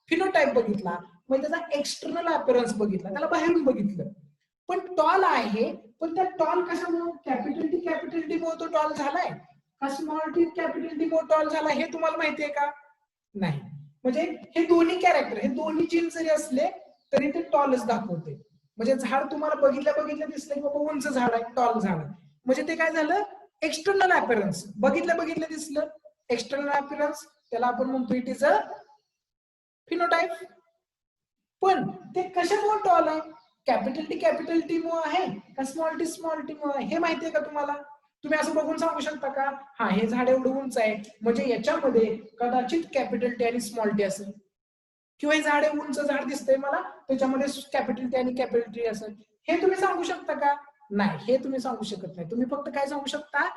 फिनोटाइप बघितला, म्हणजे त्याचा एक्सटर्नल अपीअरन्स बघितला, त्याला बाहेरून बघितलं. पण टॉल आहे, पण त्या टॉल कशामुळे, कॅपिटल टी मुळे तो टॉल झालाय का स्मॉल टी कॅपिटल टी मुळे टॉल झाला हे तुम्हाला माहितीये का, नाही. म्हणजे हे दोन्ही कॅरेक्टर, हे दोन्ही जीन जरी असले तरी ते टॉलच दाखवते. म्हणजे झाड तुम्हाला बघितलं दिसलं की बाबा उंच झाड आहे, टॉल झाड आहे, म्हणजे ते काय झालं, एक्सटर्नल अपीअरन्स. बघितलं दिसलं, एक्सटर्नल अपीअरन्स, त्याला आपण म्हणतो इट इज अ फिनोटाइप. पण ते कशामुळे टॉल आहे, कॅपिटल टी मुळे आहे का स्मॉल टी मुळे, हे माहितीये का तुम्हाला? तुम्ही असं बघून सांगू शकता का, हा हे झाड एवढं उंच आहे म्हणजे याच्यामध्ये कदाचित कॅपिटल टी आणि स्मॉल टी असेल, किंवा हे झाड उंच झाड दिसतंय मला त्याच्यामध्ये कॅपिटल टी आणि कॅपिटल टी असेल, हे तुम्ही सांगू शकता का? नाही, हे तुम्ही सांगू शकत नाही. तुम्ही फक्त काय सांगू शकता,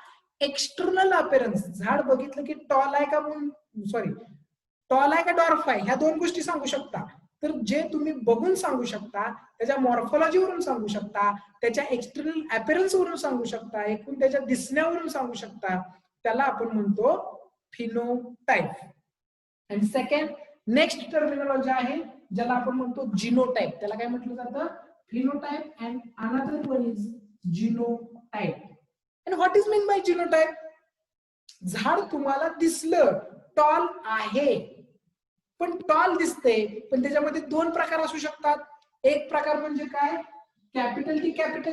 एक्सटर्नल अपीअरन्स, झाड बघितलं की टॉल आहे का, सॉरी टॉल आहे का डॉर्फ आहे, ह्या दोन गोष्टी सांगू शकता. तर जे तुम्ही बघून सांगू शकता, त्याच्या मॉर्फोलॉजीवरून सांगू शकता, त्याच्या एक्सटर्नल अपीअरन्स वरून सांगू शकता, एकूण त्याच्या दिसण्यावरून सांगू शकता, त्याला आपण म्हणतो फिनोटाइप. आणि सेकंड नेक्स्ट टर्मिनॉलॉजी आहे ज्याला आपण म्हणतो जिनोटाइप. त्याला काय म्हटलं जातं, phenotype and another one is genotype. And what is mean bye genotype? झाड तुम्हाला दिसलं टॉल आहे, पण टॉल दिसते, पण त्याच्यामध्ये दोन प्रकार असू शकतात. एक प्रकार म्हणजे काय, कॅपिटल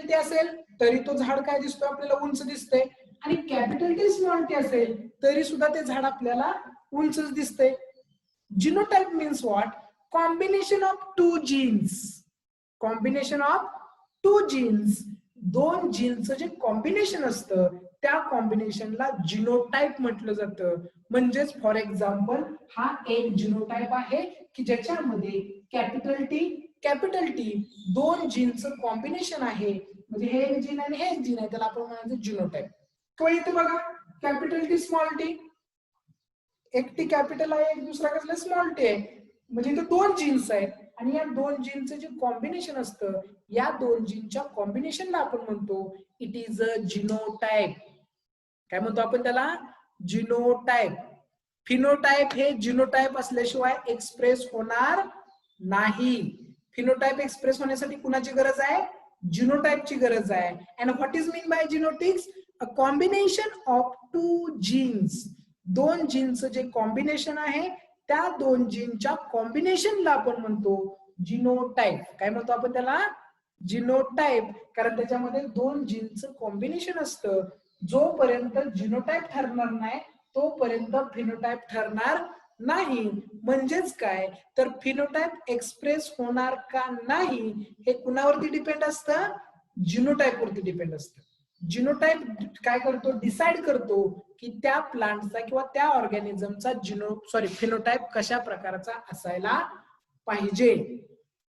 टी असेल तरी तो झाड काय दिसतो आपल्याला, उंच दिसते, आणि कॅपिटल टी स्मॉल टी असेल तरी सुद्धा ते झाड आपल्याला उंचच दिसते. Genotype means what, combination of two genes, combination of two genes, दोन जीन्सचं जे कॉम्बिनेशन असतं त्या कॉम्बिनेशनला जिनोटाइप म्हटलं जातं. म्हणजेच फॉर एक्झाम्पल हा एक जिनोटाइप आहे की ज्याच्यामध्ये कॅपिटल टी दोन जीनचं कॉम्बिनेशन आहे. म्हणजे हे एक जीन आणि हे एक जीन आहे, त्याला आपण म्हणायचं जिनोटाइप. किंवा इथे बघा कॅपिटल टी स्मॉल टी, एक टी कॅपिटल आहे एक दुसरा कसला स्मॉल टी आहे. म्हणजे इथे दोन जीन्स आहेत आणि या दोन जीनचं जे कॉम्बिनेशन असतं या दोन जीनच्या कॉम्बिनेशनला आपण म्हणतो इट इज अ जिनोटाइप. काय म्हणतो आपण त्याला? जिनोटाइप. फिनोटाइप हे जिनोटाइप असल्याशिवाय एक्सप्रेस होणार नाही. फिनोटाइप एक्सप्रेस होण्यासाठी कुणाची गरज आहे? जिनोटाइपची गरज आहे. And what is mean by genetics? A combination of two genes, दोन जीनचं जे कॉम्बिनेशन आहे त्या दोन जीनच्या कॉम्बिनेशनला आपण म्हणतो जिनोटाइप. काय म्हणतो आपण त्याला? जिनोटाइप. कारण त्याच्यामध्ये दोन जीनचं कॉम्बिनेशन असतं. जोपर्यंत जिनोटाइप ठरणार नाही तोपर्यंत फिनोटाइप ठरणार नाही. म्हणजेच काय तर फिनोटाइप एक्सप्रेस होणार का नाही हे कुणावरती डिपेंड असतं? जिनोटाइप वरती डिपेंड असतं. जिनोटाइप काय करतो? डिसाइड करतो की त्या प्लांटचा किंवा त्या ऑर्गॅनिझमचा फिनोटाइप कशा प्रकारचा असायला पाहिजे.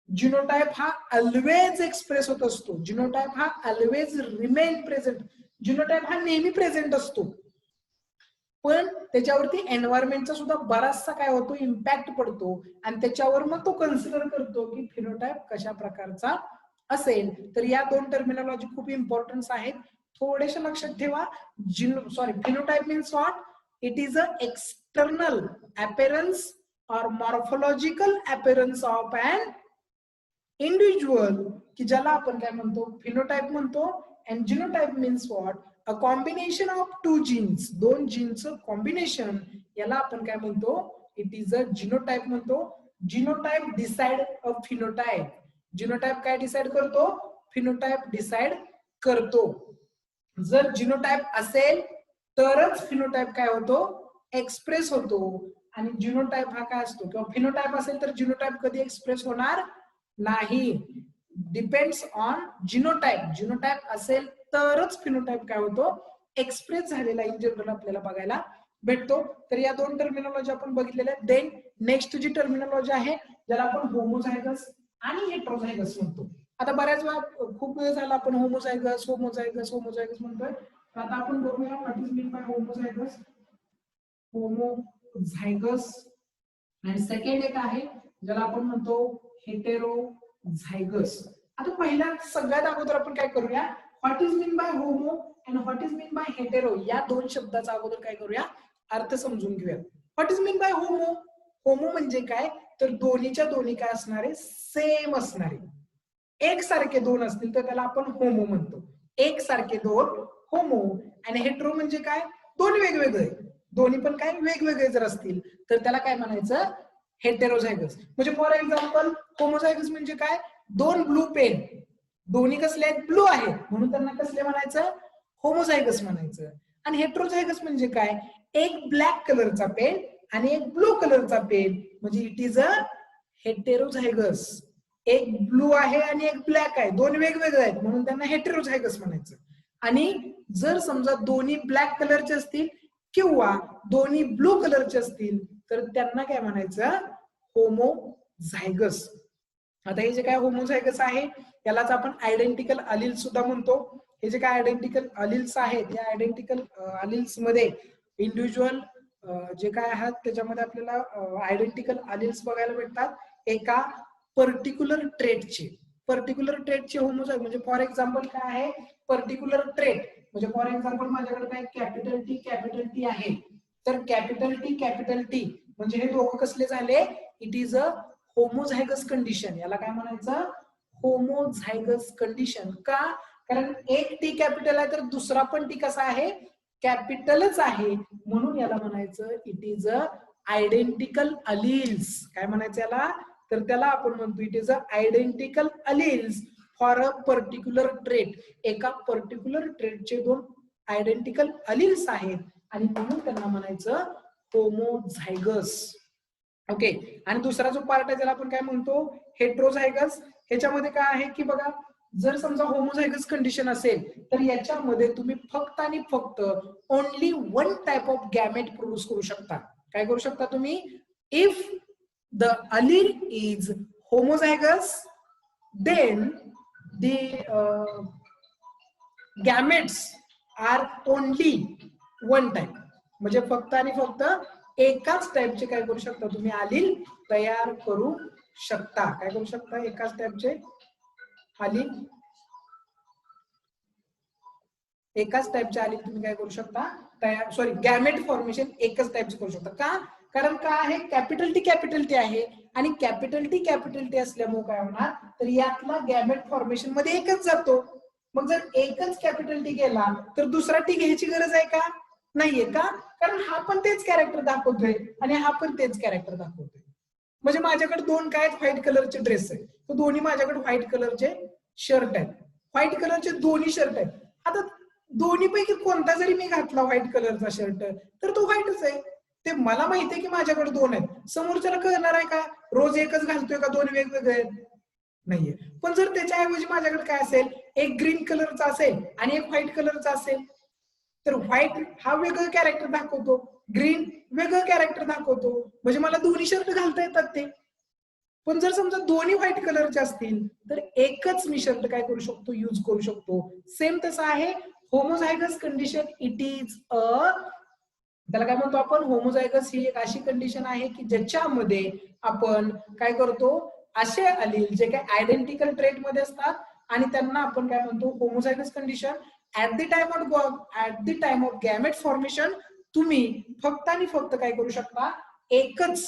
जिनोटाइप हा ऑलवेज एक्सप्रेस होत असतो. जिनोटाइप हा ऑलवेज रिमेन प्रेझेंट. जिनोटाइप हा नेहमी प्रेझेंट असतो, पण त्याच्यावरती एन्व्हायरमेंटचा सुद्धा बराचसा काय होतो? इम्पॅक्ट पडतो आणि त्याच्यावर मग तो कन्सिडर करतो की फिनोटाइप कशा प्रकारचा असेल. तर या दोन टर्मिनॉलॉजी खूप इम्पॉर्टन्स आहेत, थोडेसे लक्षात ठेवा. Phenotype means what? It is a external appearance और morphological appearance of an individual, की ज्याला आपण काय म्हणतो? फिनोटाइप म्हणतो. And genotype means what? A combination of two genes, दोन जीनचं कॉम्बिनेशन, याला आपण काय म्हणतो? इट इज अ जिनोटाइप म्हणतो. Genotype decide a phenotype. Genotype काय डिसाइड करतो? फिनोटाइप डिसाइड करतो. जर जिनोटाइप असेल तरच फिनोटाइप काय होतो? एक्सप्रेस होतो. आणि जिनोटाइप हा काय असतो? किंवा फिनोटाइप असेल तर जिनोटाइप कधी एक्सप्रेस होणार नाही. Depends on genotype. जिनोटाइप असेल तरच फिनोटाइप काय होतो? एक्सप्रेस झालेला इन जनरल आपल्याला बघायला भेटतो. तर या दोन टर्मिनॉलॉजी आपण बघितलेल्या आहेत. देन नेक्स्ट जी टर्मिनॉलॉजी आहे ज्याला आपण होमोझायगस आणि हेटेरोझायगस म्हणतो. आता बऱ्याच वेळा खूप वेळ झाला आपण होमोझायगस म्हणतोय. आता आपण बघूया what is mean bye homozygous. Homozygous आणि सेकंड एक आहे ज्याला आपण म्हणतो हेटेरोझायगस. आता पहिल्या सगळ्यात अगोदर आपण काय करूया? What is mean bye homo and what is mean bye hetero या दोन शब्दाचा अगोदर काय करूया? अर्थ समजून घेऊया. What is mean bye homo? Homo म्हणजे काय तर दोन्हीच्या दोन्ही काय असणारे? सेम असणारे. एकसारखे दोन असतील तर त्याला आपण होमो म्हणतो. एकसारखे दोन होमो. आणि हेटेरो म्हणजे काय? दोन वेगवेगळे. दोन्ही पण काय वेगवेगळे जर असतील तर त्याला काय म्हणायचं? हेटेरोझायगस. म्हणजे फॉर एक्झाम्पल होमोझायगस म्हणजे काय? दोन ब्लू पेन, दोन्ही कसले आहेत? ब्लू आहेत, म्हणून त्यांना कसले म्हणायचं? होमोझायगस म्हणायचं. आणि हेटेरोझायगस म्हणजे काय? एक ब्लॅक कलरचा पेन आणि एक ब्लू कलरचा पेन, म्हणजे इट इज अ हेटेरोझायगस. एक ब्लू आहे आणि एक ब्लॅक आहे, दोन वेगवेगळे आहेत, म्हणून त्यांना हेटेरोझायगस म्हणायचं. आणि जर समजा दोन्ही ब्लॅक कलरचे असतील किंवा दोन्ही ब्लू कलरचे असतील तर त्यांना काय म्हणायचं? होमोझायगस. आता हे जे काय होमोझायगस आहे यालाच आपण आयडेंटिकल अलिल्स सुद्धा म्हणतो. हे जे काय आयडेंटिकल अलिल्स आहेत या आयडेंटिकल अलिल्स मध्ये इंडिव्हिज्युअल जे काय आहेत त्याच्यामध्ये आपल्याला आयडेंटिकल अलिल्स बघायला भेटतात एका पर्टिक्युलर ट्रेटचे. पर्टिक्युलर ट्रेटचे होमोझायगस म्हणजे फॉर एक्झाम्पल काय आहे? पर्टिक्युलर ट्रेट म्हणजे फॉर एक्झाम्पल माझ्याकडे काय कॅपिटल टी आहे, तर कॅपिटल टी म्हणजे हे दोघं कसले झाले? It is a homozygous condition. याला काय म्हणायचं? Homozygous condition. का? कारण एक टी कॅपिटल आहे तर दुसरा पण टी कसा आहे? कॅपिटलच आहे, म्हणून याला म्हणायचं it is a identical alleles. काय म्हणायचं याला? तर त्याला आपण म्हणतो it is a identical alleles for a particular trait. एका पर्टिक्युलर ट्रेटचे दोन आयडेंटिकल अलिल्स आहेत आणि म्हणून त्यांना म्हणायचं होमोझायगस. ओके. आणि दुसरा जो पार्ट आहे त्याला आपण काय म्हणतो, हेट्रोझायगस. ह्याच्यामध्ये काय आहे की बघा, जर समजा होमोझायगस कंडिशन असेल तर याच्यामध्ये तुम्ही फक्त आणि फक्त only one type of gamete produce करू शकता. काय करू शकता तुम्ही? If the Aleel is homozygous then the gametes are only one type. म्हणजे फक्त आणि फक्त एकाच टाइपचे काय करू शकता तुम्ही अलील तयार करू शकता. काय करू शकता? एकाच टाइपचे अलील, एकाच टाइपचे अलील तुम्ही काय करू शकता? तयार, सॉरी, गॅमेट फॉर्मेशन एकच टाइपचे करू शकता. का? कारण काय आहे, कॅपिटल टी आहे आणि कॅपिटल टी असल्यामुळे काय होणार, तर यातला गॅमेट फॉर्मेशन मध्ये एकच जातो. मग जर एकच कॅपिटल टी गेला तर दुसरा टी घ्यायची गरज आहे का? नाहीये. का? कारण हा पण तेच कॅरेक्टर दाखवतोय आणि हा पण तेच कॅरेक्टर दाखवतोय. म्हणजे माझ्याकडे दोन काय व्हाईट कलरचे ड्रेस आहेत, तर दोन्ही माझ्याकडे व्हाईट कलरचे शर्ट आहेत, व्हाईट कलरचे दोन्ही शर्ट आहेत. आता दोन्ही पैकी कोणता जरी मी घातला व्हाईट कलरचा शर्ट तर तो व्हाईटच आहे. ते मला माहिती आहे की माझ्याकडे दोन आहेत, समोरच्याला कळणार आहे का रोज एकच घालतोय का दोन वेगवेगळे आहेत? नाहीये. पण जर त्याच्याऐवजी माझ्याकडे काय असेल, एक ग्रीन कलरचा असेल आणि एक व्हाईट कलरचा असेल, तर व्हाईट हा वेगळं कॅरेक्टर दाखवतो, ग्रीन वेगळं कॅरेक्टर दाखवतो. म्हणजे मला दोन्ही शर्ट घालता येतात ते. पण जर समजा दोन्ही व्हाईट कलरचे असतील तर एकच मी शर्ट काय करू शकतो? यूज करू शकतो. सेम तसं आहे होमोझायगस कंडिशन. इट इज अ, त्याला काय म्हणतो आपण? होमोझायगस ही एक अशी कंडिशन आहे की ज्याच्यामध्ये आपण काय करतो, असे अलील जे काही आयडेंटिकल ट्रेट मध्ये असतात आणि त्यांना आपण काय म्हणतो? Homozygous condition. At the time of gamete formation तुम्ही फक्त आणि फक्त काय करू शकता? एकच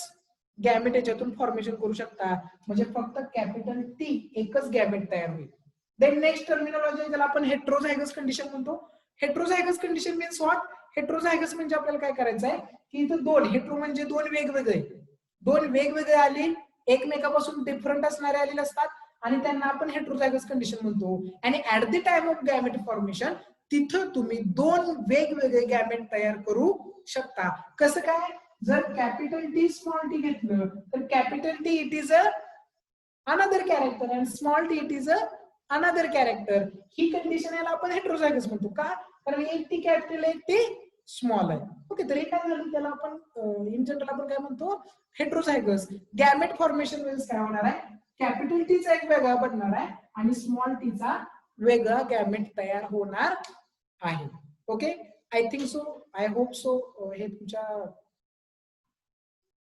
गॅमेट याच्यातून फॉर्मेशन करू शकता. म्हणजे फक्त कॅपिटल टी एकच गॅमेट तयार होईल. देन नेक्स्ट टर्मिनॉलॉजी ज्याला आपण हेट्रोझायगस कंडिशन म्हणतो. Heterozygous condition means what? Heterozygous म्हणजे आपल्याला काय करायचं आहे की इथं दोन, हेट्रो म्हणजे दोन वेगवेगळे अलील एकमेकापासून डिफरंट असणारे अलील असतात आणि त्यांना आपण हेट्रोझायगस कंडिशन म्हणतो. आणि at the time of gamete formation तिथं तुम्ही दोन वेगवेगळे गॅमेट तयार करू शकता. कसं काय? जर कॅपिटल टी स्मॉल टी घेतलं तर capital T it is a another character and small T it is a another character. He condition याला आपण हेट्रोझायगस म्हणतो. का? कारण एक टी कॅपिटल आहे, ते स्मॉल आहे. ओके. तर हे काय झालं, त्याला आपण इन जनरल आपण काय म्हणतो? हेट्रोझायगस. गॅमेट फॉर्मेशन मीन्स काय होणार आहे? कॅपिटल टीचा एक वेगळा बनणार आहे आणि स्मॉल टीचा वेगळा गॅमेट तयार होणार आहे. Okay. I think so, I hope so हे तुमच्या